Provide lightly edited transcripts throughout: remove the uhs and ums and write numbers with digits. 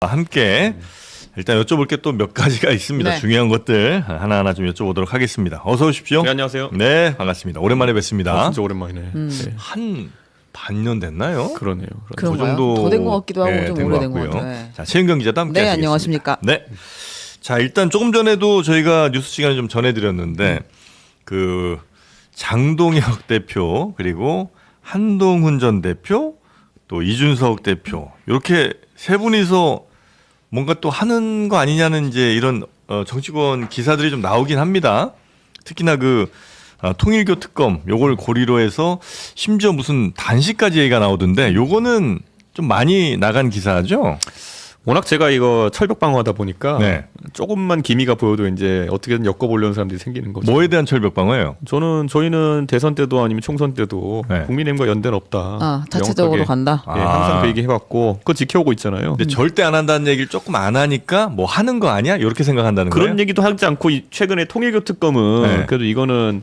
함께 일단 여쭤볼 게 또 몇 가지가 있습니다. 네. 중요한 것들 하나하나 좀 여쭤보도록 하겠습니다. 어서 오십시오. 네, 안녕하세요. 네, 반갑습니다. 오랜만에 뵙습니다. 진짜 오랜만이네. 네. 한 반년 됐나요? 그러네요. 그런가요? 더 된 것 같기도 하고 좀 된것 오래된 것 같고요. 같아요. 네. 자, 최은경 기자도 함께 네, 하시겠습니다. 안녕하십니까. 네. 자, 일단 조금 전에도 저희가 뉴스 시간에 좀 전해드렸는데 그 장동혁 대표 그리고 한동훈 전 대표 또 이준석 대표 이렇게 세 분이서 뭔가 또 하는 거 아니냐는 이제 이런 정치권 기사들이 좀 나오긴 합니다. 특히나 그 통일교 특검 요걸 고리로 해서 심지어 무슨 단식까지 얘기가 나오던데 요거는 좀 많이 나간 기사죠. 워낙 제가 이거 철벽 방어하다 보니까 네. 조금만 기미가 보여도 이제 어떻게든 엮어보려는 사람들이 생기는 거죠. 뭐에 대한 철벽 방어예요? 저희는 대선 때도 아니면 총선 때도 네. 국민의힘과 연대는 없다. 자체적으로 명확하게, 간다. 예, 항상 그 얘기 해왔고 그거 지켜오고 있잖아요. 근데 절대 안 한다는 얘기를 조금 안 하니까 뭐 하는 거 아니야? 이렇게 생각한다는 그런 거예요? 얘기도 하지 않고 최근에 통일교 특검은 네. 그래도 이거는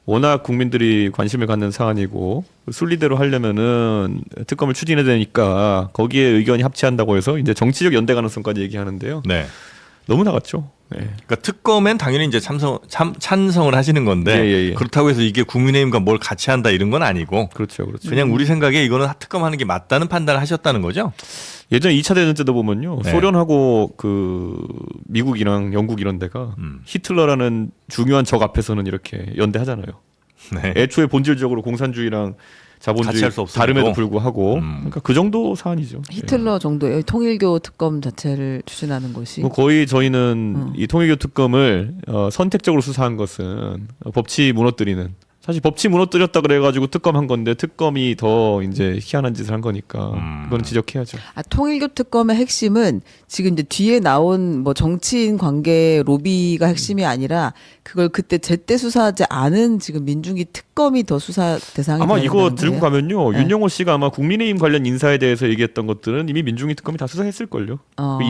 워낙 국민들이 관심을 갖는 사안이고 순리대로 하려면은 특검을 추진해야 되니까 거기에 의견이 합치한다고 해서 이제 정치적 연대 가능성까지 얘기하는데요. 네. 너무 나갔죠. 네. 그러니까 특검엔 당연히 이제 찬성을 하시는 건데 예. 그렇다고 해서 이게 국민의힘과 뭘 같이 한다 이런 건 아니고 그렇죠. 그냥 우리 생각에 이거는 특검하는 게 맞다는 판단을 하셨다는 거죠? 예전에 2차 대전 때도 보면요. 네. 소련하고 그 미국이랑 영국 이런 데가 히틀러라는 중요한 적 앞에서는 이렇게 연대하잖아요. 네. 애초에 본질적으로 공산주의랑 같이 자본주의 할수 없음에도. 다름에도 불구하고 그러니까 그 정도 사안이죠. 히틀러 정도예요. 통일교 특검 자체를 추진하는 것이. 뭐 거의 저희는 이 통일교 특검을 선택적으로 수사한 것은 법치 무너뜨리는 사실 법치 무너뜨렸다 그래가지고 특검한 건데 특검이 더 이제 희한한 짓을 한 거니까 그건 지적해야죠. 통일교 특검의 핵심은 지금 이제 뒤에 나온 뭐 정치인 관계 로비가 핵심이 아니라 그걸 그때 제때 수사하지 않은 지금 민중기 특검이 더 수사 대상이 아마 되는 이거 거예요? 들고 가면요 네. 윤영호 씨가 아마 국민의힘 관련 인사에 대해서 얘기했던 것들은 이미 민중기 특검이 다 수사했을 걸요.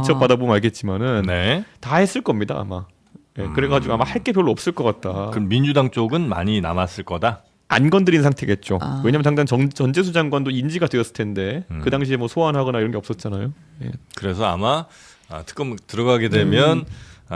이첩 받아보면 알겠지만은 네. 다 했을 겁니다 아마. 예, 그래가지고 아마 할 게 별로 없을 것 같다. 그럼 민주당 쪽은 많이 남았을 거다. 안 건드린 상태겠죠. 왜냐하면 당장 전재수 장관도 인지가 되었을 텐데 그 당시에 뭐 소환하거나 이런 게 없었잖아요. 예. 그래서 아마 특검 들어가게 되면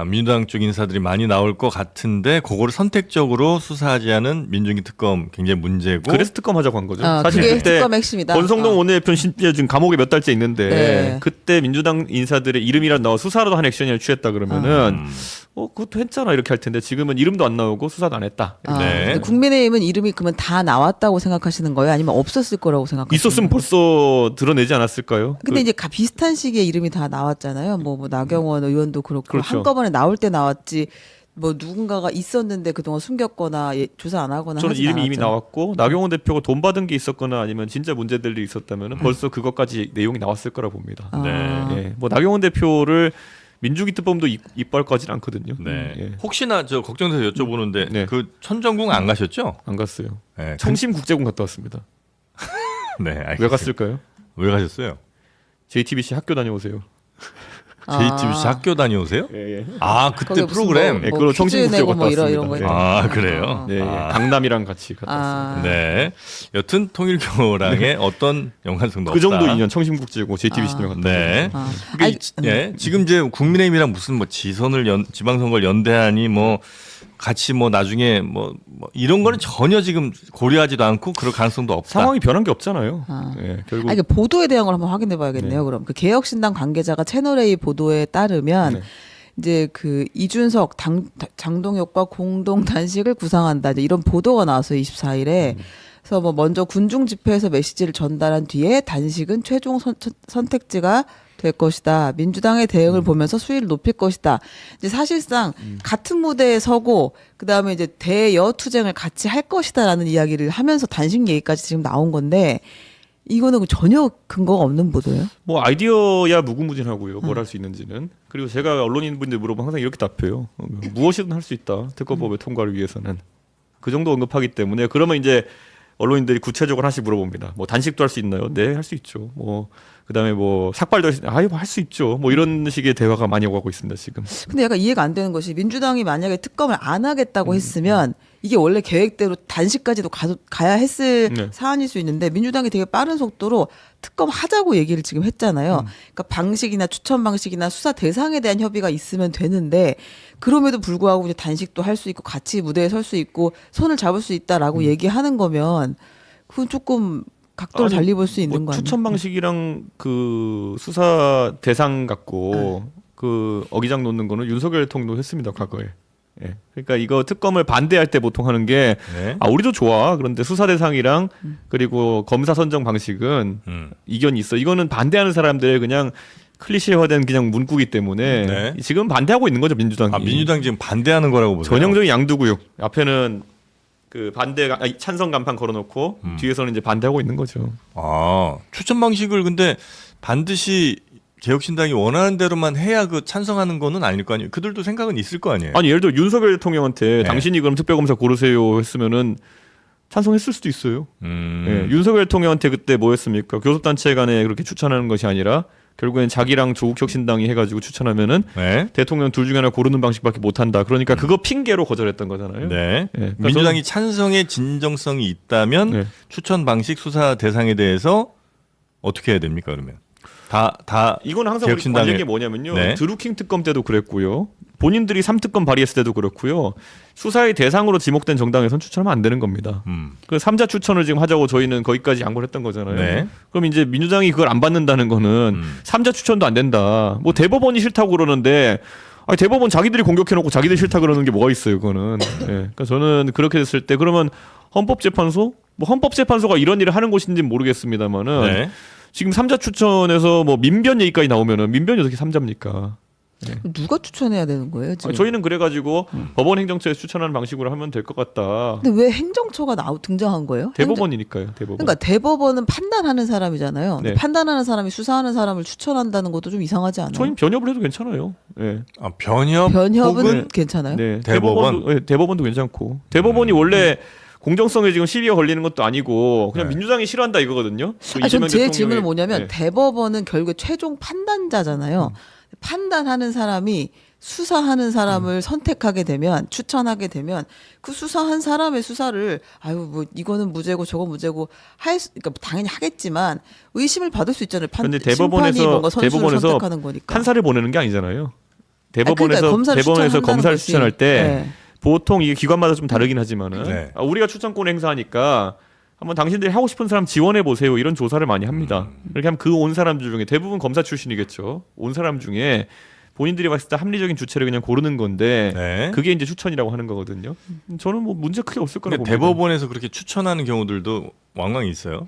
민주당 쪽 인사들이 많이 나올 것 같은데 그거를 선택적으로 수사하지 않은 민중기 특검 굉장히 문제고. 그래서 특검하자고 한 거죠. 사실 그게 그때 특검 핵심이다. 권성동 원내대표는 심지어 지금 감옥에 몇 달째 있는데 네. 그때 민주당 인사들의 이름이라도 나와 수사라도 한 액션을 취했다 그러면은 그것도 했잖아 이렇게 할 텐데 지금은 이름도 안 나오고 수사도 안 했다. 네. 근데 국민의힘은 이름이 그러면 다 나왔다고 생각하시는 거예요? 아니면 없었을 거라고 생각하시는 있었으면 거예요? 벌써 드러내지 않았을까요? 근데 이제 비슷한 시기에 이름이 다 나왔잖아요. 뭐 나경원 의원도 그렇고 그렇죠. 한꺼번에 나올 때 나왔지. 뭐 누군가가 있었는데 그동안 숨겼거나 조사 안 하거나 저는 하진 이름이 이미 않았죠. 나왔고 나경원 대표가 돈 받은 게 있었거나 아니면 진짜 문제들이 있었다면 벌써 그것까지 내용이 나왔을 거라 봅니다. 네. 예. 뭐 나경원 대표를 민주기 특검도 이빨까지는 않거든요. 네. 예. 혹시나 저 걱정돼서 여쭤보는데 네. 그 천정궁 안 가셨죠? 안 갔어요. 네. 청심국제공 갔다 왔습니다. 네. 알겠습니다. 왜 갔을까요? 왜 가셨어요? JTBC 학교 다녀오세요. JTBC 학교 다녀오세요? 예. 아 그때 거기 무슨 프로그램. 네, 뭐 그걸 퀴즈 청심국제로 내고 갔다 뭐 이런 왔습니다. 거 예. 있잖아요. 아 그래요? 네, 아. 강남이랑 같이 갔다 왔습니다. 네. 여튼 통일교랑의 어떤 연관성도 그 없다. 정도 인연 청심국제고 JTBC 때문에 갔다 네. 아. 그게 예, 지금 이제 국민의힘이랑 무슨 뭐 지방선거를 연대하니 뭐 같이 뭐 나중에 뭐 이런 거는 전혀 지금 고려하지도 않고 그럴 가능성도 없다. 상황이 변한 게 없잖아요. 아. 예, 결국 이게 보도에 대한 걸 한번 확인해 봐야겠네요. 그럼 그 개혁신당 관계자가 채널A 보도에 따르면 네. 이제 그 이준석 장동혁과 공동 단식을 구상한다. 이제 이런 보도가 나왔어요. 24일에. 그래서 뭐 먼저 군중 집회에서 메시지를 전달한 뒤에 단식은 최종 선택지가 될 것이다. 민주당의 대응을 보면서 수위를 높일 것이다. 이제 사실상 같은 무대에 서고 그다음에 이제 대여 투쟁을 같이 할 것이다라는 이야기를 하면서 단식 얘기까지 지금 나온 건데 이거는 전혀 근거가 없는 보도예요. 뭐 아이디어야 무궁무진하고요. 뭘 할 수 있는지는. 그리고 제가 언론인분들 물어보면 항상 이렇게 답해요. 무엇이든 할 수 있다. 특검법의 통과를 위해서는. 그 정도 언급하기 때문에 그러면 이제 언론인들이 구체적으로 하나씩 물어봅니다. 뭐 단식도 할 수 있나요? 네, 할 수 있죠. 뭐 그다음에 뭐 삭발도 할 수 있죠. 뭐 이런 식의 대화가 많이 오가고 있습니다, 지금. 근데 약간 이해가 안 되는 것이 민주당이 만약에 특검을 안 하겠다고 했으면 이게 원래 계획대로 단식까지도 가야 했을 네. 사안일 수 있는데 민주당이 되게 빠른 속도로 특검 하자고 얘기를 지금 했잖아요. 그러니까 방식이나 추천 방식이나 수사 대상에 대한 협의가 있으면 되는데 그럼에도 불구하고 이제 단식도 할 수 있고 같이 무대에 설 수 있고 손을 잡을 수 있다라고 얘기하는 거면 그건 조금 각도를 달리 볼 수 있는 거 아니에요? 추천 방식이랑 그 수사 대상 갖고 그 어기장 놓는 거는 윤석열 대통령도 했습니다 과거에. 예. 그러니까 이거 특검을 반대할 때 보통 하는 게 네. 우리도 좋아. 그런데 수사 대상이랑 그리고 검사 선정 방식은 이견이 있어. 이거는 반대하는 사람들의 그냥 클리셰화된 그냥 문구기 때문에 네. 지금 반대하고 있는 거죠 민주당이. 민주당 지금 반대하는 거라고 보세요. 전형적인 양두구육. 앞에는 그 찬성 간판 걸어놓고 뒤에서는 이제 반대하고 있는 거죠. 추천 방식을 근데 반드시 개혁신당이 원하는 대로만 해야 그 찬성하는 거는 아닐 거 아니에요. 그들도 생각은 있을 거 아니에요. 아니 예를 들어 윤석열 대통령한테 네. 당신이 그럼 특별검사 고르세요 했으면은 찬성했을 수도 있어요. 예, 윤석열 대통령한테 그때 뭐 했습니까? 교섭단체 간에 그렇게 추천하는 것이 아니라 결국엔 자기랑 조국혁신당이 해가지고 추천하면은 네. 대통령 둘 중에 하나 고르는 방식밖에 못한다. 그러니까 그거 핑계로 거절했던 거잖아요. 네. 예, 그러니까 민주당이 찬성의 진정성이 있다면 네. 추천 방식 수사 대상에 대해서 어떻게 해야 됩니까 그러면? 다 이건 항상 우리 개혁신당의- 관련된 게 뭐냐면요. 네. 드루킹 특검 때도 그랬고요. 본인들이 3특검 발의했을 때도 그렇고요. 수사의 대상으로 지목된 정당에선 추천하면 안 되는 겁니다. 그 3자 추천을 지금 하자고 저희는 거기까지 양보를 했던 거잖아요. 네. 그럼 이제 민주당이 그걸 안 받는다는 거는 3자 추천도 안 된다. 뭐 대법원이 싫다고 그러는데 대법원 자기들이 공격해놓고 자기들 싫다 그러는 게 뭐가 있어요, 그거는. 예. 그러니까 저는 그렇게 됐을 때 그러면 헌법재판소? 뭐 헌법재판소가 이런 일을 하는 곳인지는 모르겠습니다만은 네. 지금 3자 추천에서 뭐 민변 얘기까지 나오면은 민변이 어떻게 3자입니까? 누가 추천해야 되는 거예요 지금? 저희는 그래가지고 법원 행정처에서 추천하는 방식으로 하면 될 것 같다. 근데 왜 행정처가 등장한 거예요? 대법원이니까요. 대법원. 그러니까 대법원은 판단하는 사람이잖아요. 근데 네. 판단하는 사람이 수사하는 사람을 추천한다는 것도 좀 이상하지 않아요? 저희는 변협을 해도 괜찮아요. 예. 변협 변협은 혹은 괜찮아요? 네. 대법원? 대법원도 괜찮고. 대법원이 원래 공정성에 지금 시비가 걸리는 것도 아니고 그냥 네. 민주당이 싫어한다 이거거든요. 그 전 이재명 제 대통령의- 질문은 뭐냐면 네. 대법원은 결국에 최종 판단자잖아요. 판단하는 사람이 수사하는 사람을 선택하게 되면 추천하게 되면 그 수사한 사람의 수사를 뭐 이거는 무죄고 저거 무죄고 그러니까 당연히 하겠지만 의심을 받을 수 있잖아요. 근데 심판이 뭔가 선수를 선택하는 거니까. 판사를 보내는 게 아니잖아요. 대법원에서 그러니까 검사를 대법원에서 추천한다는 검사를 거지. 추천할 때 네. 보통 이게 기관마다 좀 다르긴 하지만은 네. 우리가 추천권 행사하니까 한번 당신들이 하고 싶은 사람 지원해 보세요. 이런 조사를 많이 합니다. 그렇게 하면 그 온 사람들 중에 대부분 검사 출신이겠죠. 온 사람 중에 본인들이 봤을 때 합리적인 주체를 그냥 고르는 건데 네. 그게 이제 추천이라고 하는 거거든요. 저는 뭐 문제 크게 없을 거라고 근데 봅니다. 대법원에서 그렇게 추천하는 경우들도 왕왕 있어요.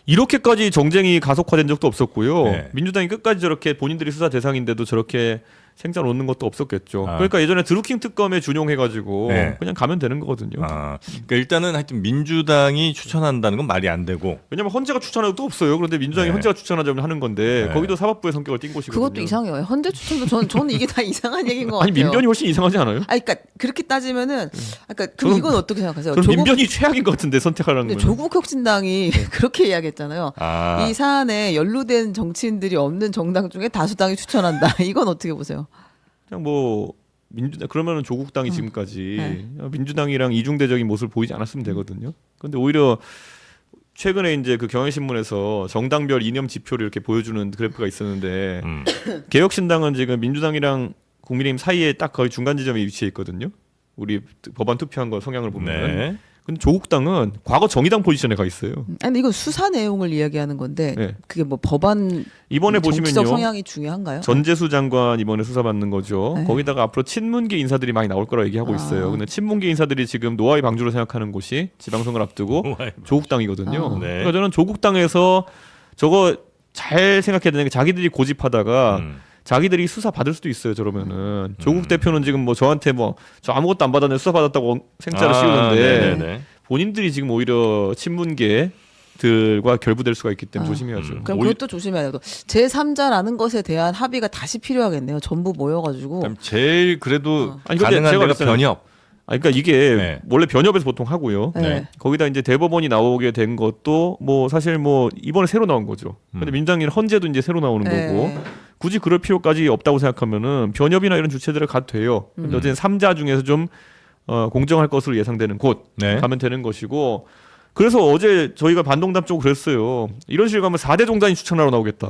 이렇게까지 정쟁이 가속화된 적도 없었고요. 네. 민주당이 끝까지 저렇게 본인들이 수사 대상인데도 저렇게 생산 놓는 것도 없었겠죠. 아. 그러니까 예전에 드루킹 특검에 준용해가지고 네. 그냥 가면 되는 거거든요. 그러니까 일단은 하여튼 민주당이 추천한다는 건 말이 안 되고 왜냐면 헌재가 추천한 것도 없어요. 그런데 민주당이 네. 헌재가 추천하자면 하는 건데 네. 거기도 사법부의 성격을 띈 곳이거든요. 그것도 이상해요. 헌재 추천도 저는 이게 다 이상한 얘기인 것 아니 같아요. 민변이 훨씬 이상하지 않아요? 그러니까 그렇게 따지면은 그럼 이건 어떻게 생각하세요? 저는 민변이 최악인 것 같은데 선택하라는 근데 거는. 조국혁신당이 그렇게 이야기했잖아요. 아. 이 사안에 연루된 정치인들이 없는 정당 중에 다수당이 추천한다. 이건 어떻게 보세요? 그냥 뭐 민주당 그러면은 조국당이 지금까지 네. 민주당이랑 이중대적인 모습을 보이지 않았으면 되거든요. 근데 오히려 최근에 이제 그 경향신문에서 정당별 이념 지표를 이렇게 보여주는 그래프가 있었는데 개혁신당은 지금 민주당이랑 국민의힘 사이에 딱 거의 중간 지점에 위치해 있거든요. 우리 법안 투표한 거 성향을 보면. 네. 근데 조국당은 과거 정의당 포지션에 가 있어요. 아니 근데 이건 수사 내용을 이야기하는 건데 네. 그게 뭐 법안 이번에 정치적 보시면요. 성향이 중요한가요? 전재수 장관 이번에 수사받는 거죠. 네. 거기다가 앞으로 친문계 인사들이 많이 나올 거라고 얘기하고 있어요. 근데 친문계 인사들이 지금 노아의 방주로 생각하는 곳이 지방선거를 앞두고 조국당이거든요. 네. 그러니까 저는 조국당에서 저거 잘 생각해야 되는 게 자기들이 고집하다가 자기들이 수사 받을 수도 있어요. 저러면은 조국 대표는 지금 뭐 저한테 뭐 저 아무것도 안 받았는데 수사 받았다고 생짜를 씌우는데 네네네. 본인들이 지금 오히려 친문계들과 결부될 수가 있기 때문에 조심해야죠. 그럼 그것도 조심해야 돼요. 제3자라는 것에 대한 합의가 다시 필요하겠네요. 전부 모여가지고. 그다음 제일 그래도 아니, 근데 가능한 제가 데가 봤을 때는- 변협. 그러니까 이게 네. 원래 변협에서 보통 하고요. 네. 거기다 이제 대법원이 나오게 된 것도 뭐 사실 뭐 이번에 새로 나온 거죠. 근데 민주당이 헌재도 이제 새로 나오는 거고 네. 굳이 그럴 필요까지 없다고 생각하면은 변협이나 이런 주체들을 가도 돼요. 근데 어쨌든 3자 중에서 좀 공정할 것으로 예상되는 곳 네. 가면 되는 것이고 그래서 어제 저희가 반동답 쪽으로 그랬어요. 이런 식으로 가면 4대 종단이 추천하러 나오겠다.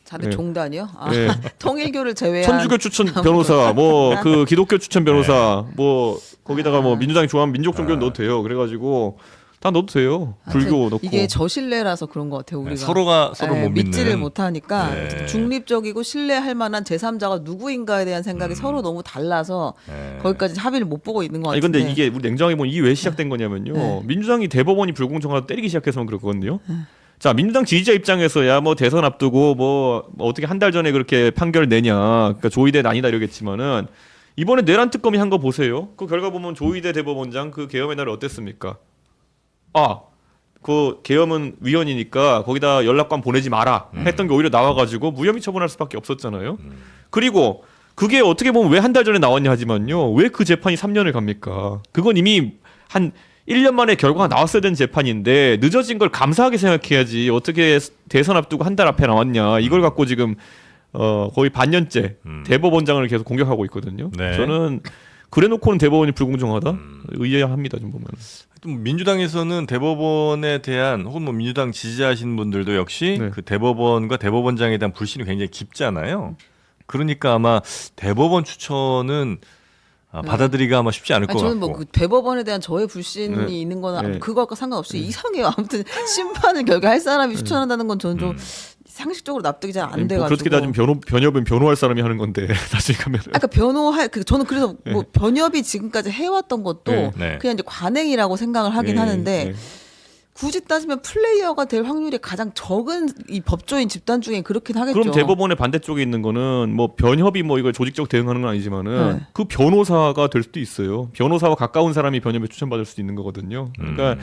자대 네. 종단이요? 아, 네. 통일교를 제외한 천주교 추천 변호사, 뭐 그 기독교 추천 변호사, 뭐 거기다가 뭐 민주당이 좋아하는 민족 종교는 넣어도 돼요. 그래가지고 다 넣어도 돼요. 불교 넣고. 이게 저신뢰라서 그런 것 같아요. 우리가 서로가 서로 못 믿지를 믿는. 못하니까 네. 중립적이고 신뢰할 만한 제3자가 누구인가에 대한 생각이 서로 너무 달라서 네. 거기까지 합의를 못 보고 있는 것 아니 같은데. 근데 이게 우리 냉정하게 보면 이게 왜 시작된 거냐면요. 네. 민주당이 대법원이 불공정하다 때리기 시작해서만 그렇거든요. 자 민주당 지지자 입장에서야 뭐 대선 앞두고 뭐 어떻게 한 달 전에 그렇게 판결 내냐, 그러니까 조의대 아니다 이러겠지만은 이번에 내란 특검이 한 거 보세요. 그 결과 보면 조의대 대법원장 그 계엄의 날이 어땠습니까? 그 계엄은 위헌이니까 거기다 연락관 보내지 마라 했던 게 오히려 나와가지고 무혐의 처분할 수밖에 없었잖아요. 그리고 그게 어떻게 보면 왜 한 달 전에 나왔냐 하지만요. 왜 그 재판이 3년을 갑니까? 그건 이미 한 1년 만에 결과가 나왔어야 되는 재판인데 늦어진 걸 감사하게 생각해야지 어떻게 대선 앞두고 한 달 앞에 나왔냐. 이걸 갖고 지금 거의 반년째 대법원장을 계속 공격하고 있거든요. 네. 저는 그래놓고는 대법원이 불공정하다? 의아합니다. 좀 보면. 하여튼 민주당에서는 대법원에 대한 혹은 뭐 민주당 지지하시는 분들도 역시 네. 그 대법원과 대법원장에 대한 불신이 굉장히 깊잖아요. 그러니까 아마 대법원 추천은 받아들이기가 아마 쉽지 않을 것 저는 같고. 뭐 그 대법원에 대한 저의 불신이 네. 있는 거는 네. 그거와 상관없이 이상해요. 아무튼 심판을 결국할 사람이 추천한다는 건 저는 좀 상식적으로 납득이 잘 안 돼가지고. 그렇게 따지면 변협은 변호할 사람이 하는 건데 나중에 가면. 아까 변호할 저는 그래서 뭐 변협이 지금까지 해왔던 것도 네. 네. 그냥 이제 관행이라고 생각을 하긴 하는데 굳이 따지면 플레이어가 될 확률이 가장 적은 이 법조인 집단 중에 그렇긴 하겠죠. 그럼 대법원의 반대쪽에 있는 거는 뭐 변협이 뭐 이걸 조직적 대응하는 건 아니지만은 네. 그 변호사가 될 수도 있어요. 변호사와 가까운 사람이 변협에 추천받을 수도 있는 거거든요. 그러니까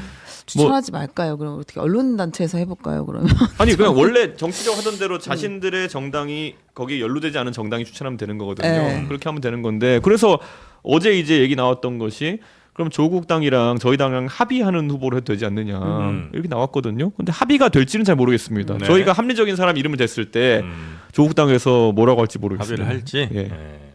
추천하지 말까요? 그럼 어떻게 언론 단체에서 해볼까요? 그러면 아니 그냥 원래 정치적 하던 대로 자신들의 정당이 거기에 연루되지 않은 정당이 추천하면 되는 거거든요. 네. 그렇게 하면 되는 건데 그래서 어제 이제 얘기 나왔던 것이 그럼 조국 당이랑 저희 당이랑 합의하는 후보로 해도 되지 않느냐 이렇게 나왔거든요. 근데 합의가 될지는 잘 모르겠습니다. 네. 저희가 합리적인 사람 이름을 댔을 때 조국 당에서 뭐라고 할지 모르겠습니다. 합의를 할지. 예. 예.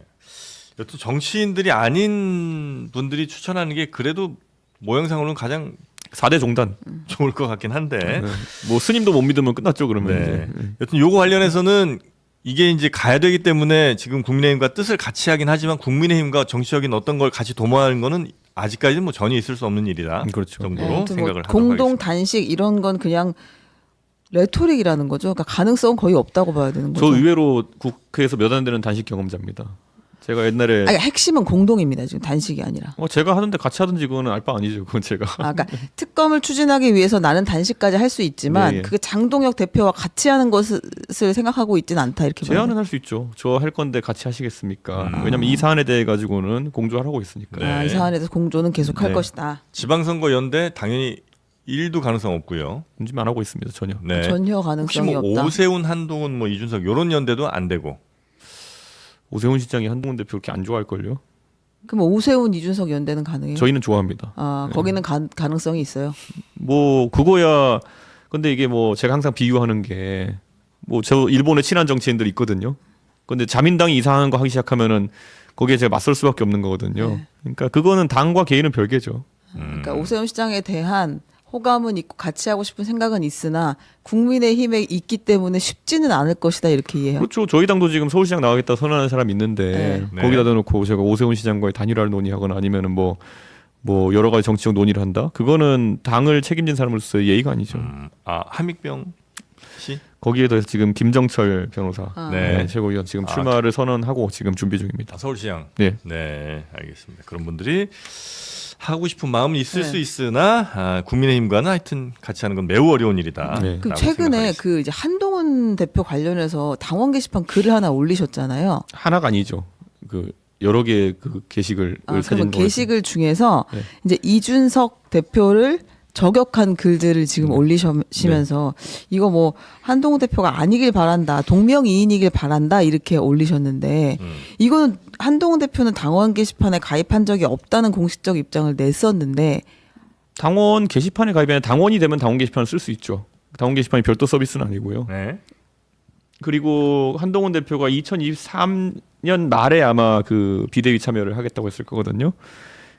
여튼 정치인들이 아닌 분들이 추천하는 게 그래도 모양상으로는 가장 4대 종단. 좋을 것 같긴 한데. 네. 뭐 스님도 못 믿으면 끝났죠 그러면. 네. 이제. 여튼 요거 관련해서는 이게 이제 가야 되기 때문에 지금 국민의힘과 뜻을 같이 하긴 하지만 국민의힘과 정치적인 어떤 걸 같이 도모하는 거는 아직까지는 뭐 전혀 있을 수 없는 일이다. 그렇죠. 정도로 아무튼 뭐 생각을 하도록 공동 하겠습니다. 단식 이런 건 그냥 레토릭이라는 거죠. 그러니까 가능성은 거의 없다고 봐야 되는 저 거죠. 의외로 국회에서 몇 안 되는 단식 경험자입니다. 제가 옛날에 아니, 핵심은 공동입니다. 지금 단식이 아니라. 제가 하는데 같이 하든지 그거는 알 바 아니죠. 그건 제가. 그러니까 특검을 추진하기 위해서 나는 단식까지 할 수 있지만 예, 예. 그게 장동혁 대표와 같이 하는 것을 생각하고 있지는 않다 이렇게 봐요. 제안은 할 수 있죠. 저 할 건데 같이 하시겠습니까? 왜냐면 이 사안에 대해 가지고는 공조하라고 있으니까. 네. 이 사안에 대해서 공조는 계속 할 네. 것이다. 지방선거 연대 당연히 1도 가능성 없고요. 문제만 안 하고 있습니다. 전혀. 네. 전혀 혹시 가능성이 뭐 없다. 오세훈, 한동훈, 뭐 이준석 요런 연대도 안 되고. 오세훈 시장이 한동훈 대표 그렇게 안 좋아할 걸요? 그럼 오세훈, 이준석 연대는 가능해요? 저희는 좋아합니다. 아 거기는 가능성이 있어요. 뭐 그거야. 근데 이게 뭐 제가 항상 비유하는 게 뭐 저 일본에 친한 정치인들이 있거든요. 근데 자민당이 이상한 거 하기 시작하면은 거기에 제가 맞설 수밖에 없는 거거든요. 네. 그러니까 그거는 당과 개인은 별개죠. 그러니까 오세훈 시장에 대한 호감은 있고 같이 하고 싶은 생각은 있으나 국민의힘에 있기 때문에 쉽지는 않을 것이다 이렇게 이해해요. 그렇죠. 저희 당도 지금 서울시장 나가겠다 선언하는 사람 있는데 네. 거기다 대놓고 제가 오세훈 시장과의 단일화를 논의하거나 아니면은 뭐 여러 가지 정치적 논의를 한다. 그거는 당을 책임진 사람으로서 예의가 아니죠. 함익병 씨? 거기에 더해서 지금 김정철 변호사 네. 최고위원 지금 출마를 선언하고 지금 준비 중입니다. 서울시장. 네. 네, 알겠습니다. 그런 분들이 하고 싶은 마음은 있을 네. 수 있으나 국민의힘과는 하여튼 같이 하는 건 매우 어려운 일이다. 네. 그럼 최근에 그 이제 한동훈 대표 관련해서 당원 게시판 글을 하나 올리셨잖아요. 하나가 아니죠. 그 여러 개의 그 게시글 그러면 사진 게시글 중에서 네. 이제 이준석 대표를 저격한 글들을 지금 올리시면서 이거 뭐 한동훈 대표가 아니길 바란다, 동명이인이길 바란다 이렇게 올리셨는데 이거는 한동훈 대표는 당원 게시판에 가입한 적이 없다는 공식적 입장을 냈었는데 당원 게시판에 가입하면 당원이 되면 당원 게시판을 쓸 수 있죠. 당원 게시판이 별도 서비스는 아니고요. 네. 그리고 한동훈 대표가 2023년 말에 아마 그 비대위 참여를 하겠다고 했을 거거든요.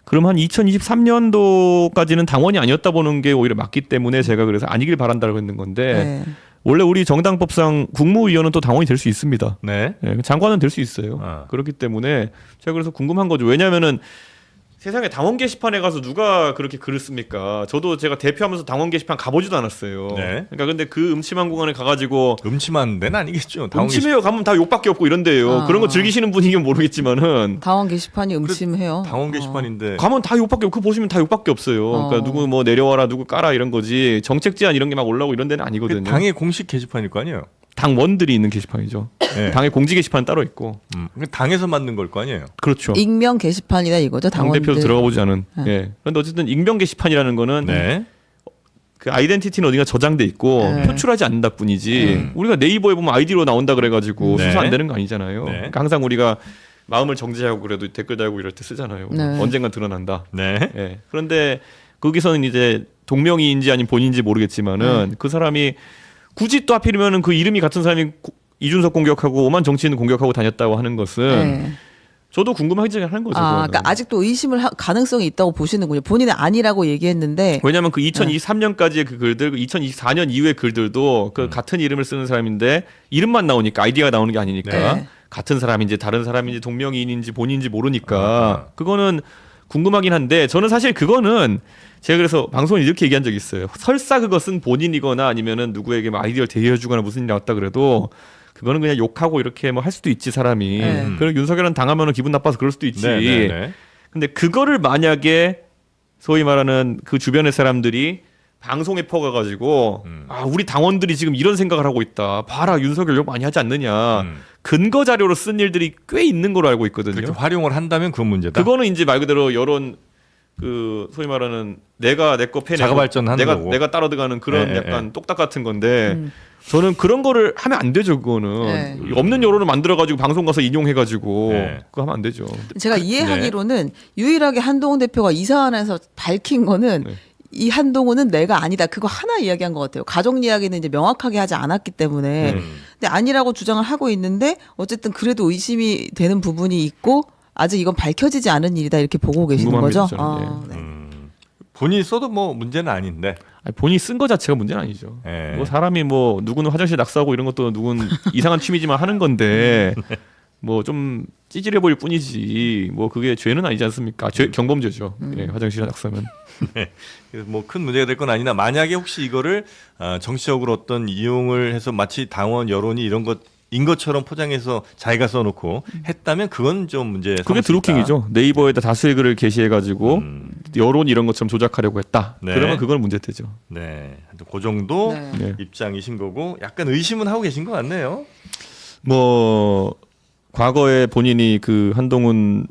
그럼 한 2023년도까지는 당원이 아니었다 보는 게 오히려 맞기 때문에 제가 그래서 아니길 바란다고 했는 건데 네. 원래 우리 정당법상 국무위원은 또 당원이 될 수 있습니다. 네. 예, 장관은 될 수 있어요. 아. 그렇기 때문에 제가 그래서 궁금한 거죠. 왜냐하면은 세상에 당원 게시판에 가서 누가 그렇게 글을 씁니까? 저도 제가 대표하면서 당원 게시판 가보지도 않았어요. 네. 그러니까 근데 그 음침한 공간에 가가지고 음침한 데는 아니겠죠. 음침해요. 가면 다 욕밖에 없고 이런데요. 아. 그런 거 즐기시는 분이면 모르겠지만은 당원 게시판이 음침해요. 당원 게시판인데 가면 다 욕밖에 없고 그거 보시면 다 욕밖에 없어요. 그러니까 누구 뭐 내려와라 누구 까라 이런 거지 정책 제안 이런 게 막 올라오고 이런 데는 아니거든요. 당의 공식 게시판일 거 아니에요. 당원들이 있는 게시판이죠. 네. 당의 공지 게시판 따로 있고. 그러니까 당에서 만든 걸 거 아니에요. 그렇죠. 익명 게시판이다 이거죠. 당 당원들. 대표 들어가 보지 않은. 예. 그런데 어쨌든 익명 게시판이라는 거는 네. 그 아이덴티티는 어딘가 저장돼 있고 네. 표출하지 않는다 뿐이지. 우리가 네이버에 보면 아이디로 나온다 그래가지고 네. 수사 안 되는 거 아니잖아요. 네. 그러니까 항상 우리가 마음을 정지하고 그래도 댓글 달고 이럴 때 쓰잖아요. 네. 언젠간 드러난다. 네. 예. 그런데 거기서는 이제 동명이인지 아니면 본인인지 모르겠지만은 그 사람이 굳이 또 하필이면은 그 이름이 같은 사람이 이준석 공격하고 오만 정치인 공격하고 다녔다고 하는 것은 네. 저도 궁금하지 하는 거죠. 아, 그거는. 그러니까 아직도 의심을 가능성이 있다고 보시는군요. 본인은 아니라고 얘기했는데 왜냐하면 그 2023년까지의 그 글들, 2024년 이후의 글들도 그 같은 이름을 쓰는 사람인데 이름만 나오니까 아이디가 나오는 게 아니니까 네. 같은 사람인지 다른 사람인지 동명이인인지 본인인지 모르니까 그거는 궁금하긴 한데 저는 사실 그거는 제가 그래서 방송에 이렇게 얘기한 적이 있어요. 설사 그것은 본인이거나 아니면은 누구에게 뭐 아이디어를 대여해주거나 무슨 일이 나왔다 그래도 그거는 그냥 욕하고 이렇게 뭐 할 수도 있지 사람이. 네. 그리고 윤석열은 당하면은 기분 나빠서 그럴 수도 있지. 네, 네, 네. 근데 그거를 만약에 소위 말하는 그 주변의 사람들이 방송에 퍼가가지고 아 우리 당원들이 지금 이런 생각을 하고 있다. 봐라 윤석열 욕 많이 하지 않느냐. 근거 자료로 쓴 일들이 꽤 있는 걸로 알고 있거든요. 그렇게 활용을 한다면 그건 문제다. 그거는 이제 말 그대로 여론 그 소위 말하는 내가 내 거 패내고 자가 발전하는 거고. 내가 따라 들어가는 그런 네, 약간 똑딱 같은 건데 저는 그런 거를 하면 안 되죠. 그거는 네. 없는 여론을 만들어 가지고 방송 가서 인용해 가지고 네. 그거 하면 안 되죠. 제가 이해하기로는 유일하게 한동훈 대표가 이 사안에서 밝힌 거는 네. 이 한동훈은 내가 아니다. 그거 하나 이야기한 것 같아요. 가족 이야기는 이제 명확하게 하지 않았기 때문에. 근데 아니라고 주장을 하고 있는데 어쨌든 그래도 의심이 되는 부분이 있고 아직 이건 밝혀지지 않은 일이다 이렇게 보고 계시는 궁금합니다, 거죠. 저는. 네. 본인이 써도 뭐 문제는 아닌데. 아니, 본인이 쓴 거 자체가 문제는 아니죠. 네. 뭐 사람이 뭐 누구는 화장실 낙서하고 이런 것도 누군 이상한 취미지만 하는 건데 뭐 좀 찌질해 보일 뿐이지 뭐 그게 죄는 아니지 않습니까? 경범죄죠. 예, 화장실 낙서면. 뭐 큰 문제가 될 건 아니나 만약에 혹시 이거를 정치적으로 어떤 이용을 해서 마치 당원 여론이 이런 것인 것처럼 포장해서 자기가 써놓고 했다면 그건 좀 문제. 그게 드루킹이죠. 네이버에다 다수의 글을 게시해가지고 여론 이런 것처럼 조작하려고 했다. 네. 그러면 그건 문제되죠. 네, 그 정도 네. 네. 입장이신 거고 약간 의심은 하고 계신 것 같네요. 뭐 과거에 본인이 그 한동훈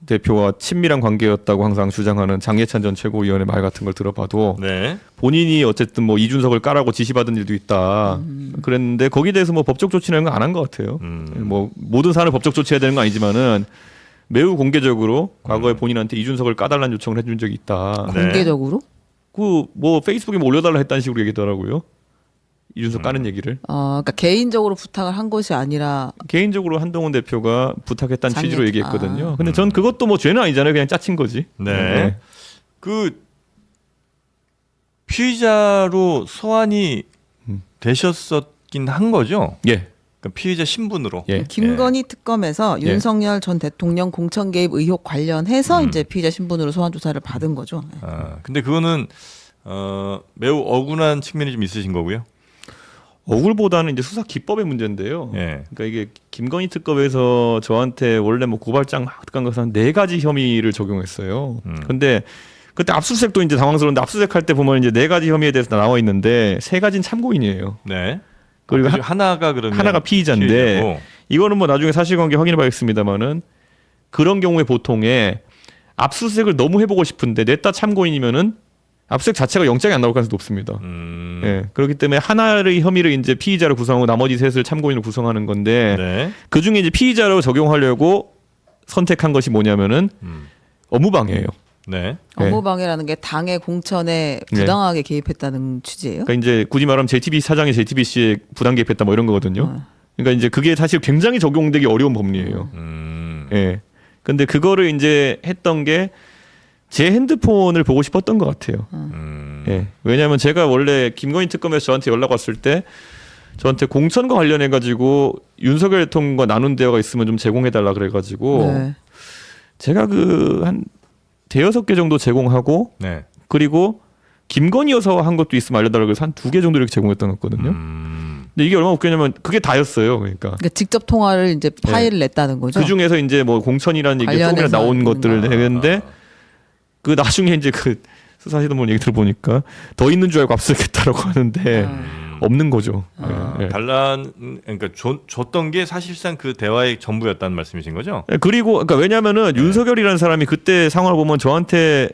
대표와 친밀한 관계였다고 항상 주장하는 장예찬 전 최고위원의 말 같은 걸 들어봐도 네, 본인이 어쨌든 뭐 이준석을 까라고 지시받은 일도 있다. 그랬는데 거기에 대해서 뭐 법적 조치는 안 한 것 같아요. 뭐 모든 사안을 법적 조치해야 되는 건 아니지만은 매우 공개적으로 과거에 본인한테 이준석을 까달라는 요청을 해준 적이 있다. 네. 공개적으로? 그 뭐 페이스북에 뭐 올려달라 했다는 식으로 얘기더라고요. 이준석 까는 얘기를 그러니까 개인적으로 부탁을 한 것이 아니라 개인적으로 한동훈 대표가 부탁했다는 장례- 취지로 얘기했거든요. 아. 근데 전 그것도 뭐 죄는 아니잖아요. 그냥 짜친 거지. 네. 그 피의자로 소환이 되셨었긴 한 거죠. 예. 그러니까 피의자 신분으로. 예. 김건희 특검에서 예. 윤석열 전 대통령 공천 개입 의혹 관련해서 이제 피의자 신분으로 소환 조사를 받은 거죠. 근데 그거는 매우 억울한 측면이 좀 있으신 거고요. 억울보다는 이제 수사 기법의 문제인데요. 예. 그러니까 이게 김건희 특검에서 저한테 원래 뭐 고발장 막 들어간 것은 한 4가지 혐의를 적용했어요. 근데 그때 압수수색도 이제 당황스러운데 압수수색할 때 보면 이제 4가지 혐의에 대해서 나와 있는데 3가지는 참고인이에요. 네. 그리고 그리고 하나가 그러면 하나가 피의자인데 피의자고. 이거는 뭐 나중에 사실관계 확인해봐야겠습니다만은 그런 경우에 보통에 압수수색을 너무 해보고 싶은데 냈다 참고인이면은 압수수색 자체가 영장이 안 나올 가능성이 높습니다. 예, 그렇기 때문에 하나의 혐의를 이제 피의자로 구성하고 나머지 셋을 참고인으로 구성하는 건데 네. 그 중에 이제 피의자로 적용하려고 선택한 것이 뭐냐면은 업무방해예요. 네. 업무방해라는 게 당의 공천에 부당하게 개입했다는 취지예요? 그러니까 이제 굳이 말하면 JTBC 사장이 JTBC에 부당 개입했다 뭐 이런 거거든요. 그러니까 이제 그게 사실 굉장히 적용되기 어려운 법리예요. 예. 근데 그거를 이제 했던 게 제 핸드폰을 보고 싶었던 것 같아요. 예. 왜냐하면 제가 원래 김건희 특검에서 저한테 연락 왔을 때 저한테 공천과 관련해 가지고 윤석열 대통령과 나눈 대화가 있으면 좀 제공해 달라 그래 가지고 네. 제가 그 한 대여섯 개 정도 제공하고 네. 그리고 김건희 여사와 한 것도 있으면 알려달라고 해서 한 2개 정도 이렇게 제공했던 것 같거든요. 근데 이게 얼마나 웃겼냐면 그게 다였어요. 그러니까 그러니까 직접 통화를 이제 파일을 냈다는 거죠. 그 중에서 이제 뭐 공천이라는 얘기가 조금이나 관련해서 나온 있는 것들을 거. 내는데 그 나중에 이제 그 수사하시던 분 얘기 들어보니까 더 있는 줄 알고 압수했다라고 하는데 없는 거죠. 예. 그러니까 줬던 게 사실상 그 대화의 전부였다는 말씀이신 거죠? 예, 그리고 그러니까 왜냐면은 윤석열이라는 사람이 그때 상황을 보면 저한테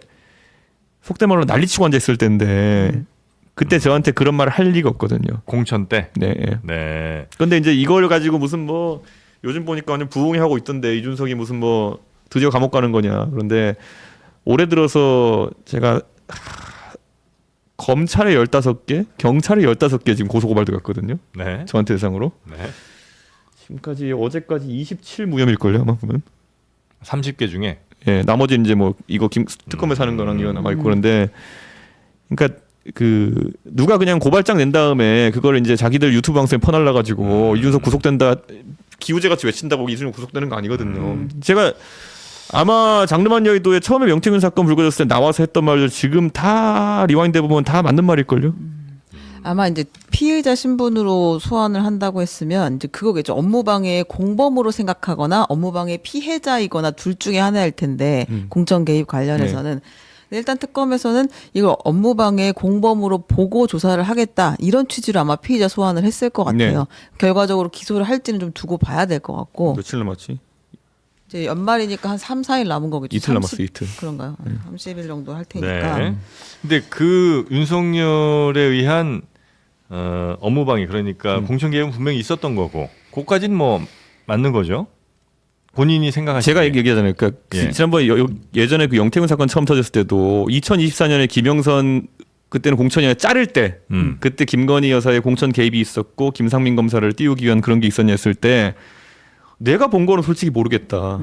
속된 말로 난리치고 앉아 있을 때인데 그때 저한테 그런 말을 할 리가 없거든요. 공천 때. 네. 예. 네. 근데 이제 이걸 가지고 무슨 뭐 요즘 보니까 완전 부흥이 하고 있던데 이준석이 무슨 뭐 드디어 감옥 가는 거냐. 그런데 올해 들어서 제가 검찰에 15개, 경찰에 15개 지금 고소고발 들어갔거든요. 네. 저한테 대상으로. 네. 지금까지 어제까지 27무혐일걸요 아마 보면. 30개 중에. 예, 나머지 이제 뭐 이거 특검에 사는 거랑 이거 남아 있고 그런데 그러니까 그 누가 그냥 고발장 낸 다음에 그걸 이제 자기들 유튜브 방송에 퍼날라 가지고 이준석 구속된다 기우제 같이 외친다고 이준석 구속되는 거 아니거든요. 제가 아마 장르만 여의도에 처음에 명태균 사건 불거졌을 때 나와서 했던 말들 지금 다 리와인드 해보면 다 맞는 말일걸요. 아마 이제 피해자 신분으로 소환을 한다고 했으면 이제 그거겠죠. 업무방해 공범으로 생각하거나 업무방해 피해자이거나 둘 중에 하나일 텐데 공천 개입 관련해서는 근데 일단 특검에서는 이걸 업무방해 공범으로 보고 조사를 하겠다 이런 취지로 아마 피해자 소환을 했을 것 같아요. 결과적으로 기소를 할지는 좀 두고 봐야 될 것 같고 며칠 남았지? 이제 연말이니까 한 3, 4일 남은 거겠죠. 이틀 남았어, 이틀. 그런가요? 30일 정도 할 테니까. 네. 근데 그 윤석열에 의한 업무방해 그러니까 공천 개입은 분명히 있었던 거고, 그까지는 뭐 맞는 거죠. 본인이 생각하시기에. 제가 얘기하잖아요. 그러니까 예. 지난번에 예전에 그 영태균 사건 처음 터졌을 때도 2024년에 김영선 그때는 공천이 아니라 자를 때 그때 김건희 여사의 공천 개입이 있었고 김상민 검사를 띄우기 위한 그런 게 있었냐 했을 때 내가 본 거는 솔직히 모르겠다.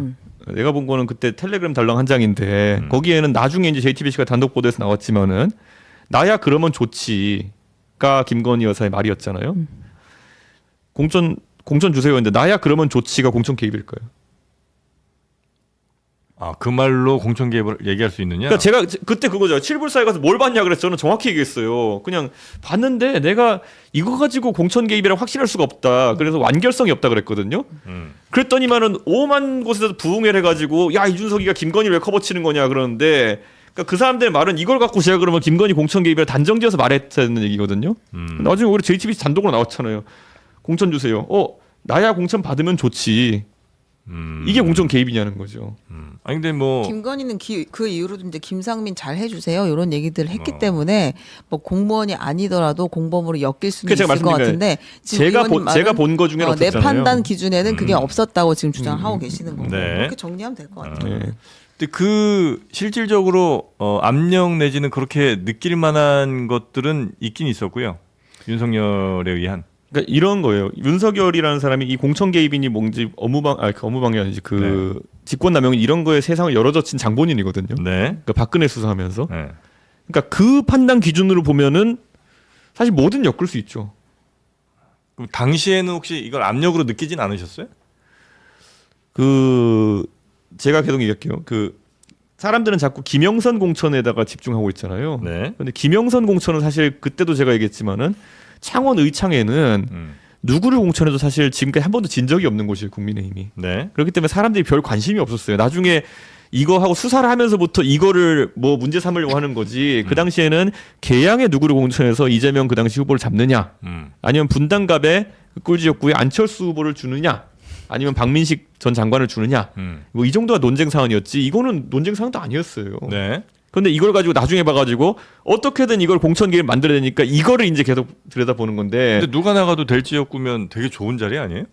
내가 본 거는 그때 텔레그램 달랑 한 장인데 거기에는 나중에 이제 JTBC가 단독 보도에서 나왔지만은 나야 그러면 좋지가 김건희 여사의 말이었잖아요. 공천 주세요 했는데 나야 그러면 좋지가 공천 개입일까요? 아, 그 말로 공천 개입을 얘기할 수 있느냐? 그러니까 제가 그때 그거죠. 칠불사에 가서 뭘 봤냐 그래서 저는 정확히 얘기했어요. 그냥 봤는데 내가 이거 가지고 공천 개입이라고 확신할 수가 없다. 그래서 완결성이 없다 그랬거든요. 그랬더니만은 오만 곳에서 부흥회를 해가지고 야 이준석이가 김건희를 왜 커버치는 거냐 그러는데 그러니까 그 사람들의 말은 이걸 갖고 제가 그러면 김건희 공천 개입이라 단정지어서 말했다는 얘기거든요. 나중에 오히려 JTBC 단독으로 나왔잖아요. 공천 주세요. 나야 공천 받으면 좋지. 이게 공천 개입이냐는 거죠. 아니 근데 뭐 김건희는 그 이후로도 이제 김상민 잘 해주세요 이런 얘기들을 했기 때문에 뭐 공무원이 아니더라도 공범으로 엮일 수는 그게 제가 있을 것 같은데 지금 제가 본 거 중에는 내 없었잖아요. 판단 기준에는 그게 없었다고 지금 주장하고 계시는 거고 네. 그렇게 정리하면 될 것 같아요. 네. 근데 그 실질적으로 압력 내지는 그렇게 느낄 만한 것들은 있긴 있었고요. 윤석열에 의한. 그러니까 이런 거예요. 윤석열이라는 사람이 이 공천 개입이니 뭔지 업무방해 아니지 그 직권남용 이런 거에 세상을 열어젖힌 장본인이거든요. 네. 그러니까 박근혜 수사하면서. 네. 그러니까 그 판단 기준으로 보면은 사실 뭐든 엮을 수 있죠. 그럼 당시에는 혹시 이걸 압력으로 느끼진 않으셨어요? 그 제가 계속 얘기할게요. 그 사람들은 자꾸 김영선 공천에다가 집중하고 있잖아요. 네. 근데 김영선 공천은 사실 그때도 제가 얘기했지만은 창원 의창에는 누구를 공천해도 사실 지금까지 한 번도 진 적이 없는 곳이에요. 국민의힘이. 네. 그렇기 때문에 사람들이 별 관심이 없었어요. 나중에 이거 하고 수사를 하면서부터 이거를 뭐 문제 삼으려고 하는 거지. 그 당시에는 개양에 누구를 공천해서 이재명 그 당시 후보를 잡느냐, 아니면 분당갑에 그 꿀지역구에 안철수 후보를 주느냐, 아니면 박민식 전 장관을 주느냐, 뭐 이 정도가 논쟁 사안이었지. 이거는 논쟁 사안도 아니었어요. 네. 근데 이걸 가지고 나중에 봐가지고 어떻게든 이걸 공천 개입 만들어야 되니까 이거를 이제 계속 들여다보는 건데. 근데 누가 나가도 될 지역구면 되게 좋은 자리 아니에요?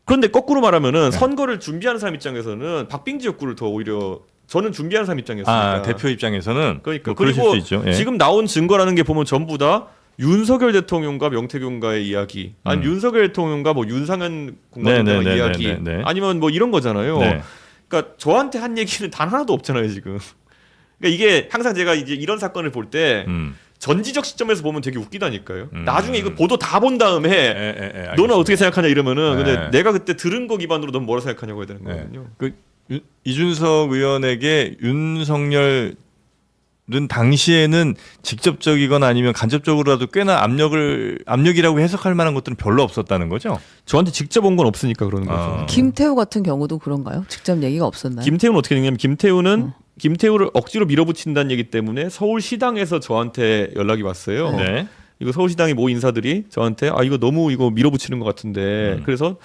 그런데 거꾸로 말하면은 선거를 준비하는 사람 입장에서는 박빙 지역구를 더 오히려 저는 준비하는 사람 입장이었으니까. 아, 대표 입장에서는 그러니까 뭐 그러실 그리고 수 있죠. 예. 지금 나온 증거라는 게 보면 전부 다 윤석열 대통령과 명태균과의 이야기, 아니 윤석열 대통령과 뭐 윤상현 공관장과의 이야기, 네. 아니면 뭐 이런 거잖아요. 네. 그러니까 저한테 한 얘기는 단 하나도 없잖아요 지금. 그러니까 이게 항상 제가 이제 이런 사건을 볼 때 음. 전지적 시점에서 보면 되게 웃기다니까요. 나중에 이거 보도 다 본 다음에 알겠습니다. 너는 어떻게 생각하냐 이러면은 네. 근데 내가 그때 들은 거 기반으로 넌 뭐라 생각하냐고 해야 되는 네. 거거든요. 그 이준석 의원에게 윤석열은 당시에는 직접적이거나 아니면 간접적으로라도 꽤나 압력이라고 해석할 만한 것들은 별로 없었다는 거죠. 저한테 직접 온 건 없으니까 그러는 거죠. 아. 김태우 같은 경우도 그런가요? 직접 얘기가 없었나요? 김태우는 어떻게 되냐면 김태우를 억지로 밀어붙인다는 얘기 때문에 서울시당에서 저한테 연락이 왔어요. 네. 이거 서울시당의 모 인사들이 저한테 이거 너무 이거 밀어붙이는 것 같은데 그래서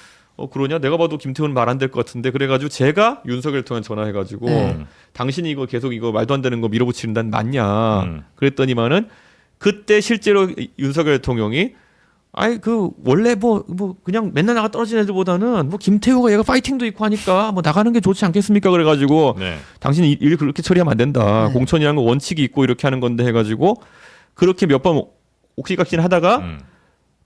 그러냐 내가 봐도 김태우는 말 안 될 것 같은데 그래가지고 제가 윤석열 통한 전화해가지고 당신이 이거 계속 이거 말도 안 되는 거 밀어붙이는 맞냐 그랬더니만은 그때 실제로 윤석열 대통령이 그 원래 뭐 그냥 맨날 나가 떨어진 애들보다는 뭐 김태우가 얘가 파이팅도 있고 하니까 뭐 나가는 게 좋지 않겠습니까 그래가지고 네. 당신이 일 그렇게 처리하면 안 된다. 네. 공천이라는 건 원칙이 있고 이렇게 하는 건데 해가지고 그렇게 몇 번 옥시각신 하다가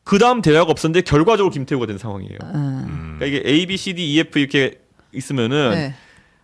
그 다음 대화가 없었는데 결과적으로 김태우가 된 상황이에요. 그러니까 이게 A, B, C, D, E, F 이렇게 있으면은 네.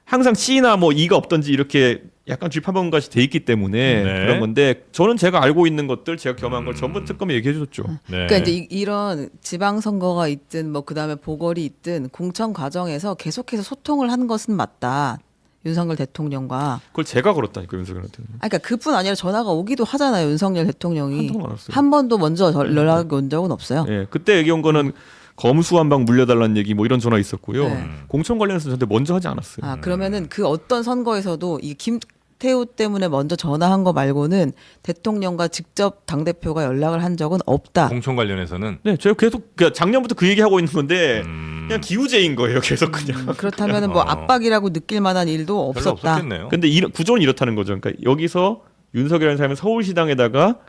항상 C나 뭐 E가 없던지 이렇게 약간 쥐파범같이 돼 있기 때문에 네. 그런 건데 저는 제가 알고 있는 것들 제가 경험한 걸 전부 특검에 얘기해 줬죠. 네. 그러니까 이제 이런 지방선거가 있든 뭐 그다음에 보궐이 있든 공천 과정에서 계속해서 소통을 한 것은 맞다. 윤석열 대통령과. 그걸 제가 걸었다니까 윤석열한테는. 그러니까 그뿐 아니라 전화가 오기도 하잖아요. 윤석열 대통령이. 한 통은 안 왔어요. 한 번도 먼저 연락이 온 적은 없어요. 예, 그때 얘기 온 거는 검수 한 방 물려달라는 얘기 뭐 이런 전화 있었고요. 네. 공천 관련해서 저한테 먼저 하지 않았어요. 아 그러면은 그 어떤 선거에서도 이 김태우 때문에 먼저 전화한 거 말고는 대통령과 직접 당 대표가 연락을 한 적은 없다. 공천 관련해서는 네, 제가 계속 그러니까 작년부터 그 얘기 하고 있는 건데 그냥 기우제인 거예요. 계속 그냥. 그렇다면은 뭐 압박이라고 느낄 만한 일도 별로 없었다. 없었겠네요. 근데 구조는 이렇다는 거죠. 그러니까 여기서 윤석열이라는 사람이 서울시당에다가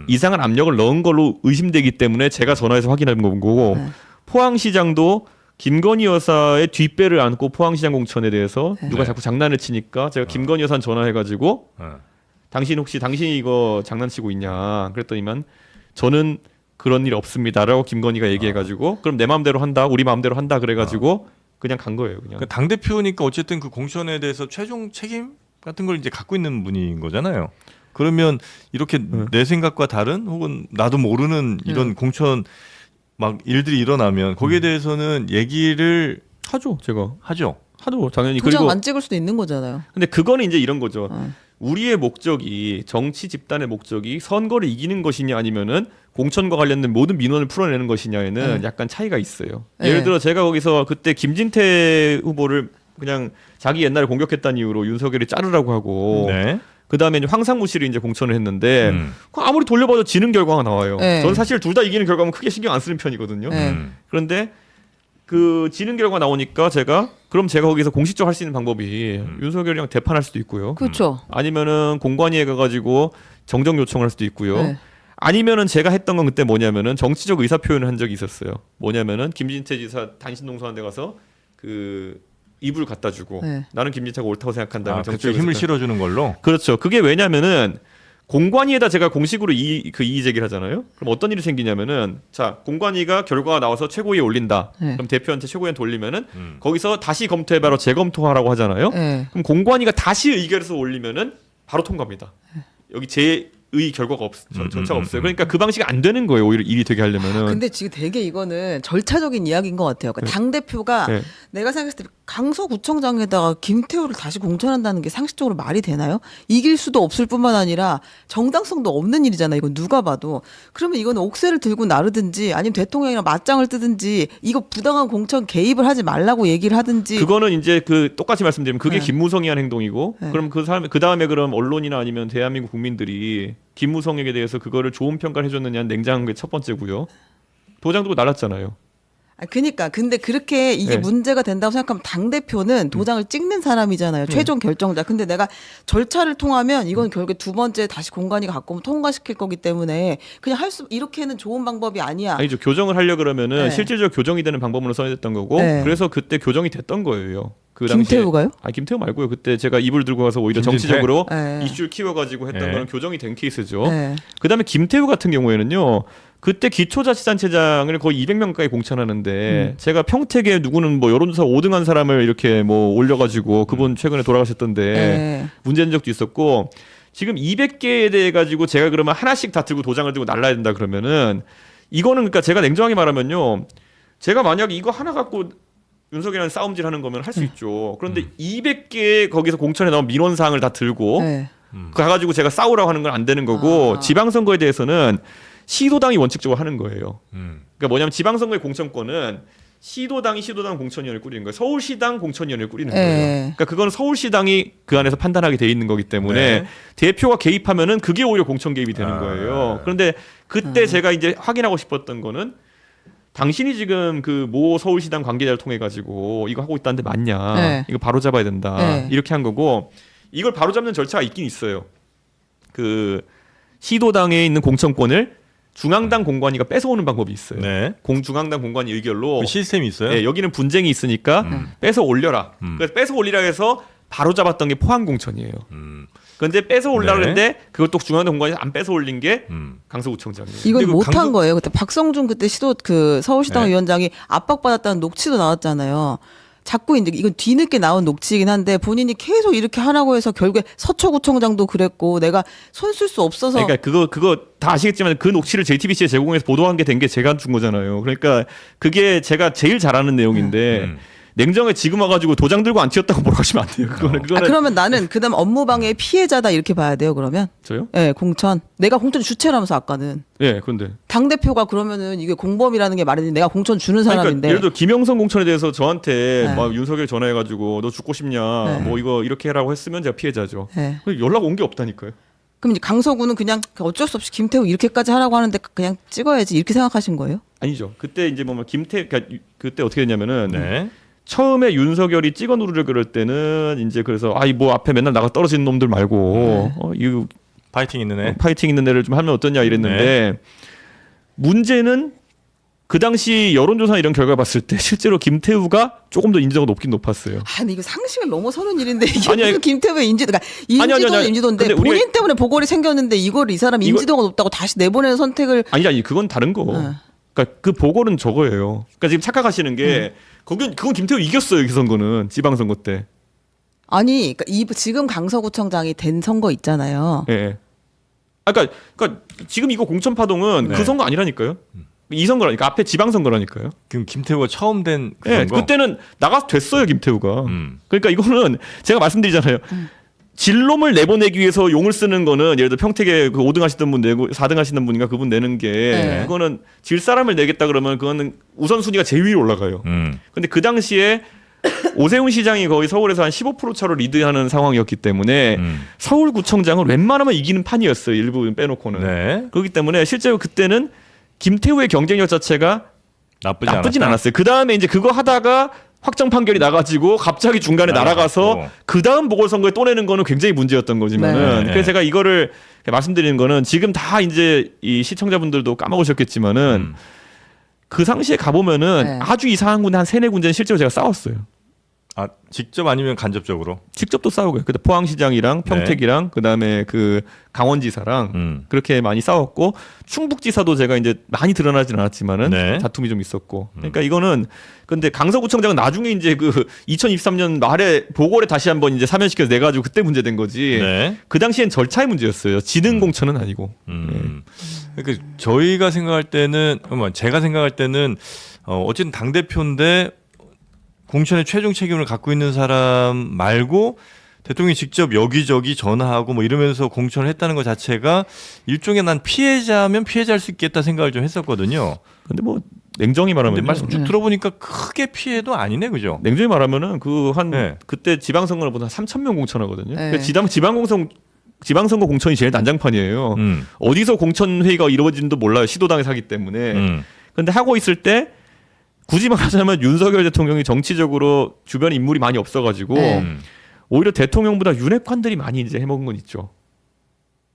이상한 압력을 넣은 걸로 의심되기 때문에 제가 전화해서 확인한 거고 네. 포항시장도 김건희 여사의 뒷배를 안고 포항시장 공천에 대해서 누가 네. 자꾸 장난을 치니까 제가 김건희 여사한테 전화해가지고 어. 당신이 이거 장난치고 있냐 그랬더니만 저는 그런 일 없습니다라고 김건희가 얘기해가지고 그럼 내 마음대로 한다 우리 마음대로 한다 그래가지고 그냥 간 거예요 그냥. 당 대표니까 어쨌든 그 공천에 대해서 최종 책임 같은 걸 이제 갖고 있는 분인 거잖아요. 그러면 이렇게 내 생각과 다른 혹은 나도 모르는 이런 공천 막 일들이 일어나면 거기에 대해서는 얘기를 하죠 제가 하죠. 하죠 당연히. 도장 그리고 안 찍을 수도 있는 거잖아요. 근데 그거는 이제 이런 거죠. 우리의 목적이 정치 집단의 목적이 선거를 이기는 것이냐 아니면은 공천과 관련된 모든 민원을 풀어내는 것이냐에는 약간 차이가 있어요. 네. 예를 들어 제가 거기서 그때 김진태 후보를 그냥 자기 옛날에 공격했다는 이유로 윤석열이 자르라고 하고 네. 그 다음에 황상무 씨를 이제 공천을 했는데 그거 아무리 돌려봐도 지는 결과가 나와요. 네. 저는 사실 둘 다 이기는 결과면 크게 신경 안 쓰는 편이거든요. 네. 그런데 그 지는 결과 나오니까 제가 거기서 공식적으로 할 수 있는 방법이 윤석열이랑 대판할 수도 있고요. 그렇죠. 아니면은 공관위에 가가지고 정정 요청을 할 수도 있고요. 네. 아니면은 제가 했던 건 그때 뭐냐면은 정치적 의사 표현을 한 적이 있었어요. 뭐냐면은 김진태 지사 단신 농성한데 가서 그 이불 갖다 주고 네. 나는 김진태가 옳다고 생각한다. 그쪽 힘을 실어주는 걸로. 그렇죠. 그게 왜냐면은 공관위에다 제가 공식으로 이의 제기를 하잖아요. 그럼 어떤 일이 생기냐면은 자 공관위가 결과가 나와서 최고위에 올린다. 네. 그럼 대표한테 최고위한테 올리면은 거기서 다시 검토해봐라 재검토하라고 하잖아요. 네. 그럼 공관위가 다시 의결해서 올리면은 바로 통과합니다. 여기 제의 결과가 절차가 없어요. 그러니까 그 방식이 안 되는 거예요. 오히려 일이 되게 하려면은. 근데 지금 되게 이거는 절차적인 이야기인 것 같아요. 그러니까 당 대표가 네. 내가 생각했을 때 강서구청장에다가 김태우를 다시 공천한다는 게 상식적으로 말이 되나요? 이길 수도 없을 뿐만 아니라 정당성도 없는 일이잖아요. 이건 누가 봐도. 그러면 이건 옥새를 들고 나르든지 아니면 대통령이랑 맞짱을 뜨든지 이거 부당한 공천 개입을 하지 말라고 얘기를 하든지. 그거는 이제 그 똑같이 말씀드리면 그게 네. 김무성이 한 행동이고 네. 그럼 그 다음에 그럼 언론이나 아니면 대한민국 국민들이 김무성에게 대해서 그거를 좋은 평가를 해줬느냐는 냉정한 게 첫 번째고요. 도장 두고 날랐잖아요. 그러니까 근데 그렇게 이게 네. 문제가 된다고 생각하면 당 대표는 도장을 찍는 사람이잖아요. 최종 결정자. 근데 내가 절차를 통하면 이건 결국에 두 번째 다시 공관위가 갖고 오면 통과시킬 거기 때문에 그냥 이렇게는 좋은 방법이 아니야. 아니죠. 교정을 하려 그러면은 네. 실질적으로 교정이 되는 방법으로 써야 됐던 거고 네. 그래서 그때 교정이 됐던 거예요. 그 당시에. 김태우가요? 김태우 말고요. 그때 제가 이불 들고 가서 오히려 김진태? 정치적으로 네. 이슈를 키워가지고 했던 네. 거는 교정이 된 케이스죠. 네. 그다음에 김태우 같은 경우에는요. 그때 기초자치단체장을 거의 200명 가까이 공천하는데 제가 평택에 누구는 뭐 여론조사 5등한 사람을 이렇게 뭐 올려가지고 그분 최근에 돌아가셨던데 네. 문제된 적도 있었고 지금 200개에 대해 가지고 제가 그러면 하나씩 다 들고 도장을 들고 날라야 된다 그러면은 이거는 그러니까 제가 냉정하게 말하면요. 제가 만약 이거 하나 갖고 윤석열이랑 싸움질 하는 거면 할 수 있죠. 그런데 200개 거기서 공천에 나온 민원사항을 다 들고 네. 가가지고 제가 싸우라고 하는 건 안 되는 거고 아. 지방선거에 대해서는 시도당이 원칙적으로 하는 거예요. 그러니까 뭐냐면 지방선거의 공천권은 시도당 공천위원회를 꾸리는 거예요. 서울시당 공천위원회를 꾸리는 네. 거예요. 그러니까 그건 서울시당이 그 안에서 판단하게 돼 있는 거기 때문에 네. 대표가 개입하면은 그게 오히려 공천 개입이 되는 아. 거예요. 그런데 그때 제가 이제 확인하고 싶었던 거는 당신이 지금 그 모 서울시당 관계자를 통해 가지고 이거 하고 있다는데 맞냐? 네. 이거 바로 잡아야 된다. 네. 이렇게 한 거고 이걸 바로 잡는 절차가 있긴 있어요. 그 시도당에 있는 공천권을 중앙당 공관위가 뺏어오는 방법이 있어요. 네. 중앙당 공관위 의결로 그 시스템이 있어요? 예, 여기는 분쟁이 있으니까 뺏어 올려라. 그래서 뺏어 올리라 해서 바로 잡았던 게 포항 공천이에요. 그런데 뺏어 올라고 네. 했는데 그것도 중앙당 공관위에서 안 뺏어 올린 게 강서구청장이에요. 이건 그리고 못한 강북- 거예요. 그때 박성준 그때 시도 그 서울시당 네. 위원장이 압박받았다는 녹취도 나왔잖아요. 자꾸 이제 이건 뒤늦게 나온 녹취이긴 한데 본인이 계속 이렇게 하라고 해서 결국에 서초구청장도 그랬고 내가 손 쓸 수 없어서 그러니까 그거 다 아시겠지만 그 녹취를 JTBC에 제공해서 보도한 게 된 게 제가 준 거잖아요. 그러니까 그게 제가 제일 잘하는 내용인데 냉정하게 지금 와가지고 도장 들고 안 튀었다고 뭐라고 하시면 안 돼요. 그거는 그러면 나는 그다음 업무방해 피해자다 이렇게 봐야 돼요. 그러면 저요? 예 공천 내가 공천 주체라면서 아까는 예, 그런데 당 대표가 그러면은 이게 공범이라는 게 말이지 내가 공천 주는 그러니까 사람인데 예를 들어 김영선 공천에 대해서 저한테 네. 막 윤석열 전화해가지고 너 죽고 싶냐, 네. 뭐 이거 이렇게 해라고 했으면 제가 피해자죠. 예. 연락 온 게 없다니까요. 그럼 이제 강서구는 그냥 어쩔 수 없이 김태우 이렇게까지 하라고 하는데 그냥 찍어야지 이렇게 생각하신 거예요? 아니죠. 그때 이제 뭐 그러니까 그때 어떻게 됐냐면은 네. 처음에 윤석열이 찍어 누르려 그럴 때는 이제 그래서 아이 뭐 앞에 맨날 나가 떨어지는 놈들 말고 이거 파이팅 있는 애. 파이팅 있는 애를 좀 하면 어떠냐 이랬는데 문제는 그 당시 여론조사 이런 결과 봤을 때 실제로 김태우가 조금 더 인지도가 높긴 높았어요. 아, 근데 이거 상식을 넘어서는 일인데 이게 아니, 무슨 김태우의 인지도, 그러니까 아니, 인지도는 아니. 인지도인데 근데 본인 우리가- 때문에 보궐이 생겼는데 이걸 이 사람 인지도가 높다고 다시 내보내는 선택을 아니 그건 다른 거. 그러니까 그 보궐은 저거예요. 그러니까 지금 착각하시는 게 그건 김태우 이겼어요. 그 선거는 지방선거 때. 아니, 그러니까 지금 강서구청장이 된 선거 있잖아요. 예. 예. 그러니까 지금 이거 공천 파동은 네. 그 선거 아니라니까요. 이 선거라니까 앞에 지방선거라니까요. 그럼 김태우가 처음 된 그 예, 선거? 그때는 나가서 됐어요 김태우가. 음. 그러니까 이거는 제가 말씀드리잖아요. 진롬을 내보내기 위해서 용을 쓰는 거는 예를 들어 평택에 그 5등 하시던 분 내고 4등 하시던 분인가 그분 내는 게 네. 그거는 질 사람을 내겠다 그러면 그거는 우선순위가 제일 위로 올라가요. 근데 그 당시에 오세훈 시장이 거의 서울에서 한 15% 차로 리드하는 상황이었기 때문에 서울구청장을 웬만하면 이기는 판이었어요. 일부 빼놓고는. 네. 그렇기 때문에 실제로 그때는 김태우의 경쟁력 자체가 나쁘진 않았어요. 그 다음에 이제 그거 하다가 확정 판결이 나가지고 갑자기 중간에 날아가서 날아갔고. 그 다음 보궐선거에 또 내는 거는 굉장히 문제였던 거지만은 네. 그래서 제가 이거를 말씀드리는 거는 지금 다 이제 이 시청자분들도 까먹으셨겠지만은 그 당시에 가보면은 네. 아주 이상한 군데 한 3-4군데는 실제로 제가 싸웠어요. 아, 직접 아니면 간접적으로? 직접도 싸우고요. 그때 포항시장이랑 평택이랑 그다음에 그 강원지사랑 그렇게 많이 싸웠고 충북지사도 제가 이제 많이 드러나진 않았지만은 네. 다툼이 좀 있었고. 그러니까 이거는 근데 강서구청장은 나중에 이제 그 2023년 말에 보궐에 다시 한번 이제 사면시켜서 내 가지고 그때 문제된 거지. 네. 그 당시엔 절차의 문제였어요. 지능 공천은 아니고. 그러니까 저희가 생각할 때는, 제가 생각할 때는 어쨌든 당 대표인데 공천의 최종 책임을 갖고 있는 사람 말고 대통령이 직접 여기저기 전화하고 뭐 이러면서 공천을 했다는 것 자체가 일종의 난 피해자면 피해자일 수 있겠다 생각을 좀 했었거든요. 근데 뭐 냉정히 근데 말하면 말씀 쭉 들어보니까 크게 피해도 아니네, 그죠? 냉정히 말하면은 그 한 네. 그때 지방선거를 보다 3,000명 공천하거든요. 네. 그러니까 지방선거 공천이 제일 난장판이에요. 어디서 공천 회의가 이루어진지도 몰라요. 시도당에서 하기 때문에. 근데 하고 있을 때 굳이 말하자면 윤석열 대통령이 정치적으로 주변에 인물이 많이 없어가지고 네. 오히려 대통령보다 윤핵관들이 많이 이제 해먹은 건 있죠.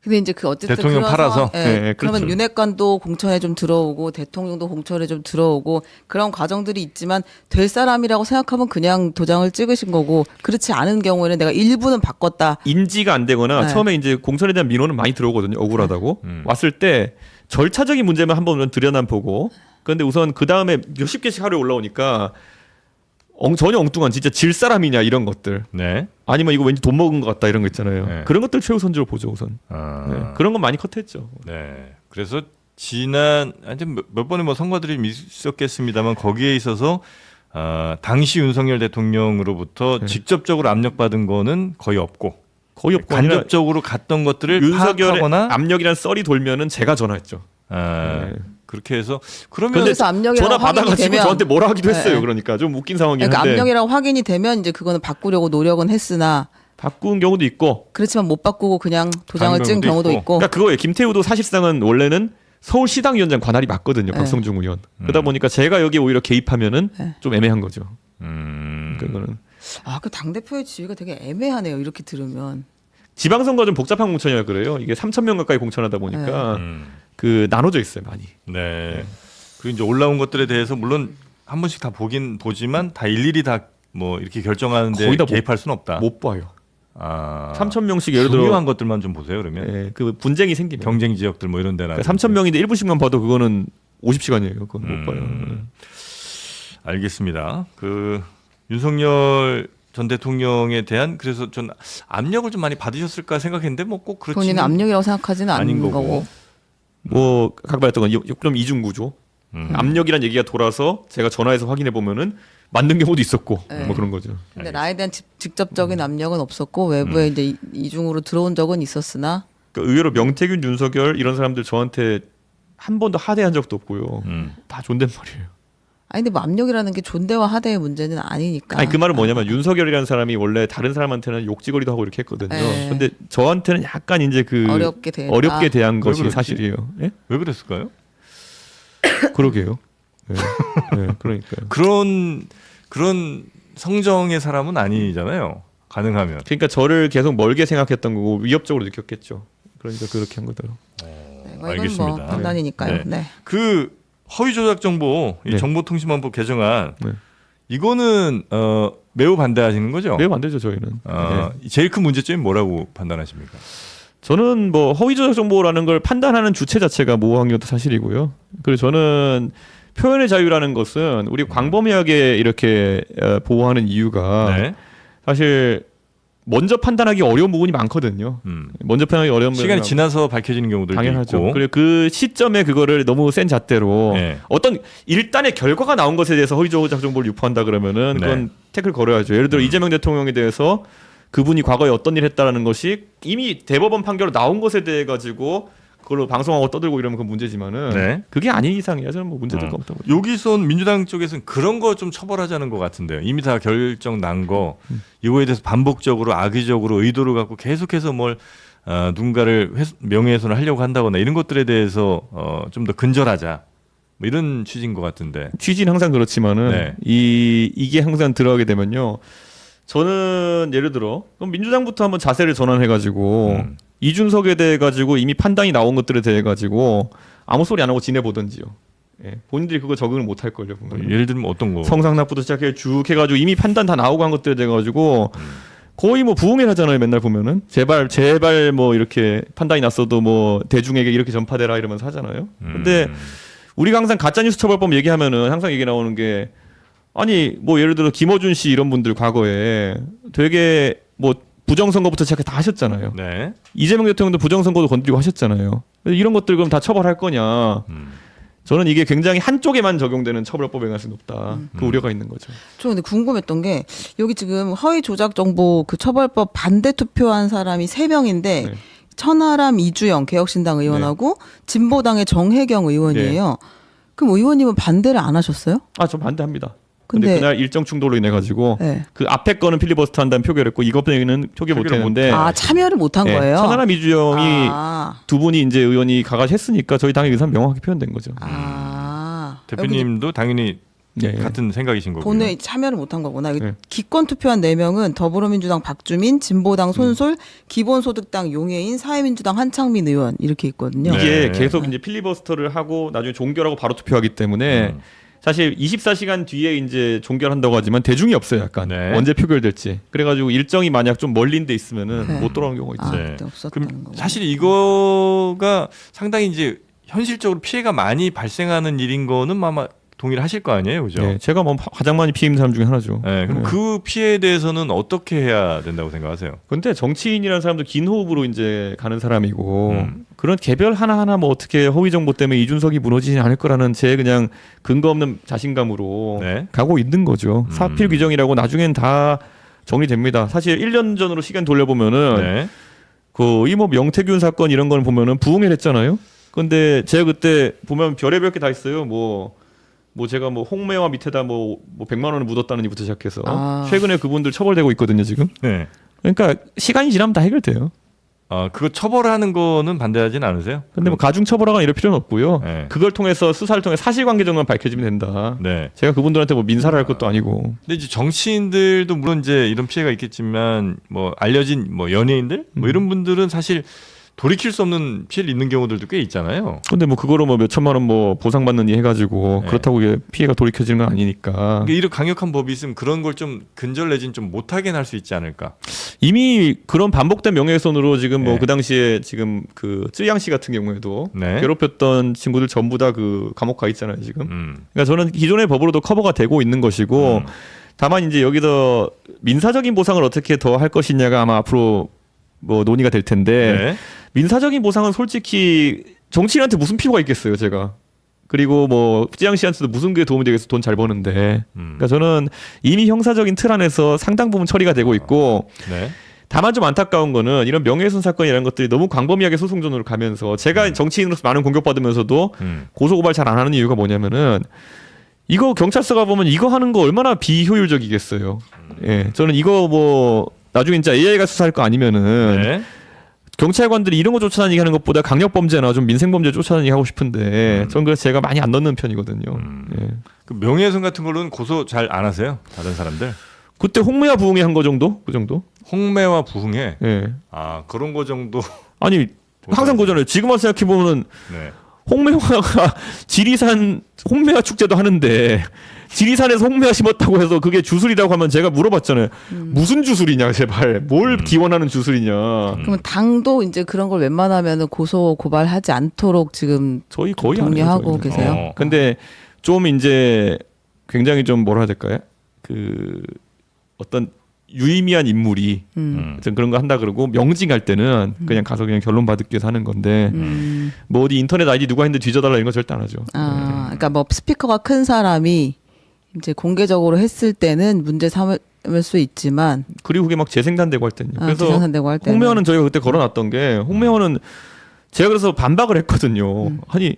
근데 이제 그 어쨌든 대통령 그런 팔아서? 상황- 예, 네, 그러면 그렇죠. 윤핵관도 공천에 좀 들어오고 대통령도 공천에 좀 들어오고 그런 과정들이 있지만 될 사람이라고 생각하면 그냥 도장을 찍으신 거고 그렇지 않은 경우에는 내가 일부는 바꿨다. 인지가 안 되거나 네. 처음에 이제 공천에 대한 민원은 많이 들어오거든요. 억울하다고. 왔을 때 절차적인 문제만 한번 들여다보고 그런데 우선 그 다음에 몇십 개씩 하루에 올라오니까 전혀 엉뚱한 진짜 질 사람이냐 이런 것들 네. 아니면 이거 왠지 돈 먹은 것 같다 이런 거 있잖아요. 네. 그런 것들 최우선적으로 보죠 우선. 아. 네. 그런 건 많이 컷했죠. 네. 그래서 지난 하여튼 몇 번의 뭐 선거들이 있었겠습니다만 거기에 있어서 당시 윤석열 대통령으로부터 네. 직접적으로 압력받은 거는 거의 없고 거의 없고 아니라 간접적으로 갔던 것들을 윤석열의 파악하거나 압력이란 썰이 돌면은 제가 전화했죠. 아, 네. 그렇게 해서 그러면 근데 그래서 압력이라고 전화 확인이 받아가지고 되면 저한테 뭐라 하기도 했어요. 네. 그러니까 좀 웃긴 상황이긴 그러니까 한데 압력이라고 확인이 되면 이제 그거는 바꾸려고 노력은 했으나 바꾼 경우도 있고 그렇지만 못 바꾸고 그냥 도장을 다른 찍은 경우도 경우도 있고. 있고. 그러니까 그거예요. 김태우도 사실상은 원래는 서울시당위원장 관할이 맞거든요. 네. 박성중 의원. 그러다 보니까 제가 여기 오히려 개입하면은 네. 좀 애매한 거죠. 음. 그거는 그 당대표의 지위가 되게 애매하네요. 이렇게 들으면. 지방선거 좀 복잡한 공천이라 그래요. 이게 3,000명 가까이 공천하다 보니까 그 나눠져 있어요, 많이. 네. 그리고 이제 올라온 것들에 대해서 물론 한 번씩 다 보지만 다 일일이 다 뭐 이렇게 결정하는데 거의 다 개입할 수는 없다. 못 봐요. 아. 3,000명씩 예를 들어 중요한 것들만 좀 보세요. 그러면 예, 그 분쟁이 생기면 경쟁 지역들 뭐 이런 데나. 그러니까 3,000명인데 1분씩만 봐도 그거는 50시간이에요. 그건 못 봐요. 알겠습니다. 그 윤석열 전 대통령에 대한 그래서 전 압력을 좀 많이 받으셨을까 생각했는데 뭐 꼭 그렇지. 본인은 압력이라고 생각하지는 아닌 않는 거고. 거고. 뭐 아까 말했던 건 그럼 이중 구조. 음. 압력이란 얘기가 돌아서 제가 전화해서 확인해 보면은 맞는 경우도 있었고 네. 뭐 그런 거죠. 근데 나에 대한 직접적인 압력은 없었고 외부에 이제 이중으로 들어온 적은 있었으나 그러니까 의외로 명태균, 윤석열 이런 사람들 저한테 한 번도 하대한 적도 없고요. 다 존댓말이에요. 아니 근데 뭐 압력이라는 게 존대와 하대의 문제는 아니니까. 아니 그 말은 뭐냐면 윤석열이라는 사람이 원래 다른 사람한테는 욕지거리도 하고 이렇게 했거든요. 네. 근데 저한테는 약간 이제 그 어렵게 대했다. 어렵게 대한 왜 것이 그랬지? 사실이에요. 예? 왜 그랬을까요? 그러게요. 네. 네, 그러니까요. 그런 성정의 사람은 아니잖아요. 가능하면. 그러니까 저를 계속 멀게 생각했던 거고 위협적으로 느꼈겠죠. 그러니까 그렇게 한 거더라고요. 네, 뭐 이건 알겠습니다. 뭐 판단이니까요. 네. 네. 그 허위 조작 정보 이 네. 정보통신망법 개정안 네. 이거는 매우 반대하시는 거죠? 매우 안 되죠 저희는. 네. 제일 큰 문제점이 뭐라고 판단하십니까? 저는 뭐 허위 조작 정보라는 걸 판단하는 주체 자체가 모호한 것도 사실이고요. 그리고 저는 표현의 자유라는 것은 우리 광범위하게 이렇게 보호하는 이유가 네. 사실 먼저 판단하기 어려운 부분이 많거든요. 먼저 판단하기 어려운 시간이 부분이 지나서 밝혀지는 경우들도 당연하죠. 있고. 그리고 그 시점에 그거를 너무 센 잣대로 네. 어떤 일단의 결과가 나온 것에 대해서 허위 조작 정보를 유포한다 그러면은 그건 네. 태클 걸어야죠. 예를 들어 이재명 대통령에 대해서 그분이 과거에 어떤 일을 했다라는 것이 이미 대법원 판결로 나온 것에 대해 가지고 그걸로 방송하고 떠들고 이러면 그건 문제지만은 네. 그게 아닌 이상이야 저는 뭐 문제될 거 없다고. 여기선 민주당 쪽에서는 그런 거 좀 처벌하자는 것 같은데요. 이미 다 결정 난 거 이거에 대해서 반복적으로 악의적으로 의도를 갖고 계속해서 뭘 누군가를 명예훼손을 하려고 한다거나 이런 것들에 대해서 좀 더 근절하자 뭐 이런 취지인 것 같은데. 취지는 항상 그렇지만은 네. 이게 항상 들어가게 되면요. 저는 예를 들어 그럼 민주당부터 한번 자세를 전환해가지고 이준석에 대해 가지고 이미 판단이 나온 것들에 대해 가지고 아무 소리 안 하고 지내보든지요. 예. 본인들이 그거 적응을 못 할 걸요. 예를 들면 어떤 거? 성상납부터 시작해 쭉 해가지고 이미 판단 다 나오고 한 것들에 대해 가지고 거의 뭐 부흥회 하잖아요. 맨날 보면은 제발 뭐 이렇게 판단이 났어도 뭐 대중에게 이렇게 전파되라 이러면서 하잖아요. 근데 우리가 항상 가짜뉴스 처벌법 얘기하면은 항상 얘기 나오는 게 아니 뭐 예를 들어 김어준 씨 이런 분들 과거에 되게 뭐 부정선거부터 시작해 다 하셨잖아요. 네. 이재명 대통령도 부정선거도 건드리고 하셨잖아요. 이런 것들 그럼 다 처벌할 거냐? 저는 이게 굉장히 한쪽에만 적용되는 처벌법의 가능성이 높다. 그 우려가 있는 거죠. 저 근데 궁금했던 게 여기 지금 허위 조작 정보 그 처벌법 반대 투표한 사람이 3명인데 네. 천하람 이주영 개혁신당 의원하고 진보당의 정혜경 의원이에요. 그럼 의원님은 반대를 안 하셨어요? 아, 저 반대합니다. 근데 근데 그날 일정 충돌로 인해 가지고 네. 그 앞에 거는 필리버스터 한다면 표결했고 이것에는 표결 못 했는데 참여를 못 한 거예요. 천하람 이주영이 아. 두 분이 이제 의원이 가가지 했으니까 저희 당의 의사는 명확하게 표현된 거죠. 대표님도 당연히 네. 같은 생각이신 거고요. 본회 참여를 못 한 거구나. 네. 기권 투표한 4명은 더불어민주당 박주민, 진보당 손솔, 기본소득당 용해인, 사회민주당 한창민 의원 이렇게 있거든요. 네. 이게 계속 이제 필리버스터를 하고 나중에 종결하고 바로 투표하기 때문에 사실 24시간 뒤에 이제 종결한다고 하지만 대중이 없어요. 약간 네. 언제 표결될지. 그래가지고 일정이 만약 좀 멀린 데 있으면은 네. 못 돌아오는 경우가 있죠. 아, 네. 그때 없었다는 그럼 거고. 사실 이거가 상당히 이제 현실적으로 피해가 많이 발생하는 일인 거는 아마 동의를 하실 거 아니에요, 그죠? 네, 제가 뭐 가장 많이 피해 입는 사람 중에 하나죠. 네, 그럼 네. 그 피해에 대해서는 어떻게 해야 된다고 생각하세요? 근데 정치인이라는 사람도 긴 호흡으로 이제 가는 사람이고 그런 개별 하나하나 뭐 어떻게 허위 정보 때문에 이준석이 무너지지 않을 거라는 제 그냥 근거 없는 자신감으로 네. 가고 있는 거죠. 사필 규정이라고 나중엔 다 정리됩니다. 사실 1년 전으로 시간 돌려보면은 네. 그 이 뭐 명태균 사건 이런 걸 보면은 부응해냈잖아요. 근데 제가 그때 보면 별의별 게 다 있어요. 뭐 제가 뭐 홍매화 밑에다 뭐 100만 원을 묻었다는 일부터 시작해서 아. 최근에 그분들 처벌되고 있거든요 지금. 네. 그러니까 시간이 지나면 다 해결돼요. 그거 처벌하는 거는 반대하진 않으세요? 근데 뭐 가중 처벌하거나 이럴 필요는 없고요. 네. 그걸 통해서 수사를 통해 사실관계 정도만 밝혀지면 된다. 네. 제가 그분들한테 뭐 민사를 할 것도 아니고. 근데 이제 정치인들도 물론 이제 이런 피해가 있겠지만 뭐 알려진 뭐 연예인들 뭐 이런 분들은 사실 돌이킬 수 없는 피해를 입는 경우들도 꽤 있잖아요. 근데 뭐 그거로 뭐 몇 천만 원 뭐 보상받는 일 해가지고 네. 그렇다고 이게 피해가 돌이켜지는 건 아니니까. 그러니까 이런 강력한 법이 있으면 그런 걸 좀 근절 내지는 좀 못하게 할 수 있지 않을까. 이미 그런 반복된 명예훼손으로 지금 뭐 네. 그 당시에 지금 그 쯔양 씨 같은 경우에도 네. 괴롭혔던 친구들 전부 다 그 감옥 가 있잖아요 지금. 그러니까 저는 기존의 법으로도 커버가 되고 있는 것이고 다만 이제 여기서 민사적인 보상을 어떻게 더 할 것이냐가 아마 앞으로 뭐 논의가 될 텐데 네. 민사적인 보상은 솔직히 정치인한테 무슨 필요가 있겠어요 제가. 그리고 뭐 쯔양 씨한테도 무슨 게 도움이 되겠어 돈 잘 버는데. 그러니까 저는 이미 형사적인 틀 안에서 상당 부분 처리가 되고 있고 네. 다만 좀 안타까운 거는 이런 명예훼손 사건이라는 것들이 너무 광범위하게 소송전으로 가면서 제가 정치인으로서 많은 공격받으면서도 고소고발 잘 안 하는 이유가 뭐냐면은 이거 경찰서 가보면 이거 하는 거 얼마나 비효율적이겠어요. 예, 저는 이거 뭐 나중에 진짜 AI가 수사할 거 아니면은 네. 경찰관들이 이런 거 쫓아다니게 하는 것보다 강력범죄나 좀 민생범죄 쫓아다니게 하고 싶은데 저는 그래서 제가 많이 안 넣는 편이거든요. 예. 그 명예훼손 같은 걸로는 고소 잘 안 하세요? 다른 사람들? 그때 홍매화 부흥회 한 거 정도? 그 정도? 홍매와 부흥회. 예. 그런 거 정도. 아니 항상 그잖아요. 지금 와서 생각해 보면은 네. 홍매화가 지리산 홍매화 축제도 하는데 지리산에서 홍매화 심었다고 해서 그게 주술이라고 하면 제가 물어봤잖아요. 무슨 주술이냐 제발 뭘 기원하는 주술이냐. 그러면 당도 이제 그런 걸 웬만하면은 고소 고발하지 않도록 지금 저희 거의 안 해요, 독려하고 저희는. 계세요. 근데 좀 이제 굉장히 좀 뭐라 해야 될까요? 그 어떤 유의미한 인물이 어떤 그런 거 한다 그러고 명징할 때는 그냥 가서 그냥 결론 받기 위해서 하는 건데 뭐 어디 인터넷 아이디 누가 했는데 뒤져달라 이런 거 절대 안 하죠. 그러니까 뭐 스피커가 큰 사람이 이제 공개적으로 했을 때는 문제 삼을 수 있지만 그리고 그게 막 재생산되고 할 때는요. 그래서 재생산되고 할 때는 홍매화는 저희가 그때 걸어놨던 게 홍매화는 제가 그래서 반박을 했거든요. 아니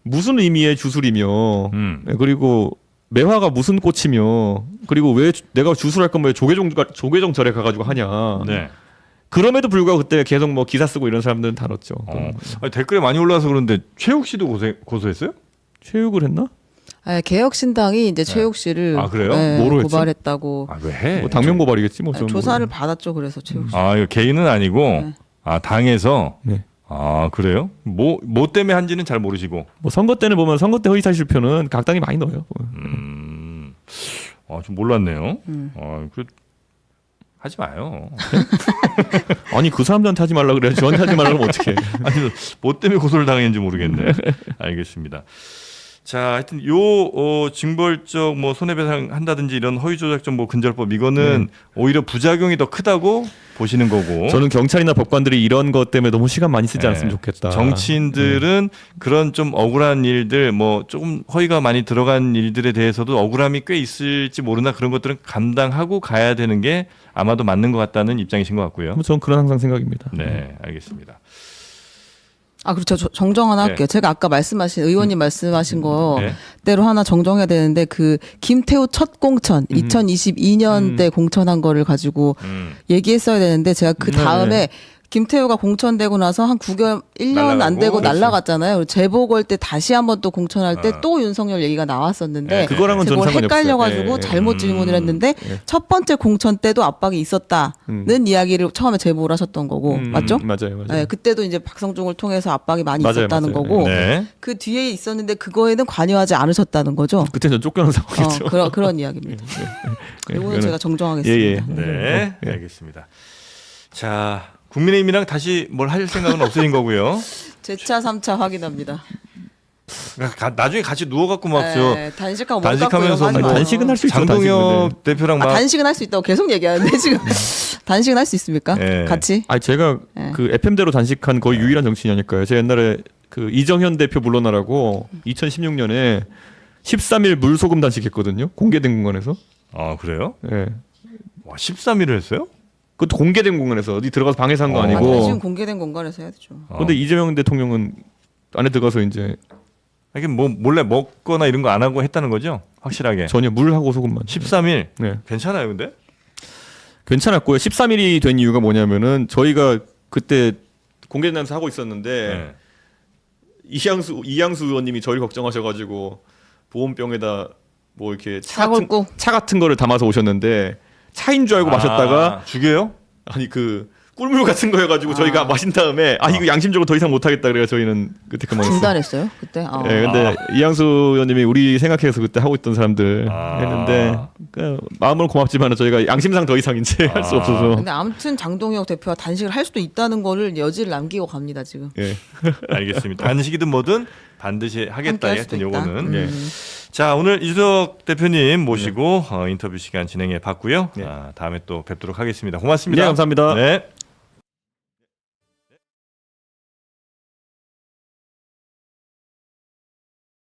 무슨 의미의 주술이며 그리고 매화가 무슨 꽃이며 그리고 왜 내가 주술할 거면 왜 조계종 절에 가가지고 하냐. 네. 그럼에도 불구하고 그때 계속 뭐 기사 쓰고 이런 사람들은 다뤘죠. 아니, 댓글에 많이 올라와서 그런데 최욱 씨도 고소했어요? 체육을 했나? 개혁신당이 이제 최욱 씨를 그래요? 뭐로 했지? 고발했다고. 왜 해? 뭐 당면 고발이겠지 뭐. 저는 조사를 모르겠네. 받았죠. 그래서 최욱 씨. 이거 개인은 아니고 네. 당에서. 네. 그래요? 뭐 때문에 한지는 잘 모르시고. 뭐 선거 때는 보면 선거 때 허위사실 표는 각 당이 많이 넣어요. 좀 몰랐네요. 하지 마요. 아니 그 사람들한테 하지 말라 그래. 저한테 하지 말라 그러면 어떡해. 아니 뭐 때문에 고소를 당했는지 모르겠네. 알겠습니다. 자, 하여튼 요 징벌적 뭐 손해배상 한다든지 이런 허위조작정 뭐 근절법 이거는 오히려 부작용이 더 크다고 보시는 거고. 저는 경찰이나 법관들이 이런 것 때문에 너무 시간 많이 쓰지 않았으면 좋겠다. 정치인들은 그런 좀 억울한 일들 뭐 조금 허위가 많이 들어간 일들에 대해서도 억울함이 꽤 있을지 모르나 그런 것들은 감당하고 가야 되는 게 아마도 맞는 것 같다는 입장이신 것 같고요. 저는 그런 항상 생각입니다. 네, 알겠습니다. 그렇죠. 정정 하나 할게요. 제가 아까 말씀하신 의원님 말씀하신 거대로 하나 정정해야 되는데 그 김태우 첫 공천 2022년대 공천한 거를 가지고 얘기했어야 되는데 제가 그 다음에 김태우가 공천되고 나서 한 9개월 1년 안 되고 그렇지. 날라갔잖아요. 재보궐 때 다시 한번 또 공천할 때 또 윤석열 얘기가 나왔었는데 그거랑은 제가 저는 뭘 상관이 헷갈려가지고 없어요. 잘못 질문을 했는데 첫 번째 공천 때도 압박이 있었다는 이야기를 처음에 제보를 하셨던 거고 맞죠? 맞아요. 네, 그때도 이제 박성중을 통해서 압박이 많이 맞아요, 있었다는 맞아요. 거고 네. 그 뒤에 있었는데 그거에는 관여하지 않으셨다는 거죠. 그때 전 쫓겨난 상황이죠. 그런 이야기입니다. 이거는 제가 정정하겠습니다. 예. 네, 알겠습니다. 자, 국민의힘이랑 다시 뭘 할 생각은 없으신 거고요. 제차 3차 확인합니다. 나중에 같이 누워갖고 막 저 네, 단식하고 단식하면서 하지 뭐 마요. 단식은 할 수 있죠. 장동혁 대표랑 막 단식은 할 수 있다고 계속 얘기하는데 지금 단식은 할 수 있습니까? 네. 같이? 아니 제가 네. 그 FM대로 단식한 거의 유일한 정치인이니까요. 제가 옛날에 그 이정현 대표 물러나라고 2016년에 13일 물소금 단식했거든요. 공개된 공간에서. 아 그래요? 예. 와 13일을 했어요? 그것도 공개된 공간에서 어디 들어가서 방에서 한 거 아니, 아니고. 지금 공개된 공간에서 해야 되죠. 근데 이재명 대통령은 안에 들어가서 이제 이게 뭐 몰래 먹거나 이런 거 안 하고 했다는 거죠? 확실하게. 전혀 물하고 소금만. 13일. 네. 괜찮아요, 근데? 괜찮았고요. 13일이 된 이유가 뭐냐면은 저희가 그때 공개단에서 하고 있었는데 네. 이양수 의원님이 저를 걱정하셔가지고 보온병에다 뭐 이렇게 사골국? 차 같은 거를 담아서 오셨는데 차인 줄 알고 마셨다가 죽여요? 아니 그 꿀물 같은 거여가지고 저희가 마신 다음에 이거 양심적으로 더 이상 못하겠다 그래서 저희는 그때 그만했어요. 중단했어요 그때? 아. 네, 근데 이양수 의원님이 우리 생각해서 그때 하고 있던 사람들 했는데 그 마음은 고맙지만 저희가 양심상 더 이상 이제 할 수 없어서. 근데 아무튼 장동혁 대표가 단식을 할 수도 있다는 거를 여지를 남기고 갑니다 지금. 예. 알겠습니다. 단식이든 뭐든 반드시 하겠다. 함께 할 수도 하여튼 있다. 요거는. 예. 자, 오늘 이준석 대표님 모시고 인터뷰 시간 진행해 봤고요. 네. 다음에 또 뵙도록 하겠습니다. 고맙습니다. 네, 감사합니다. 네.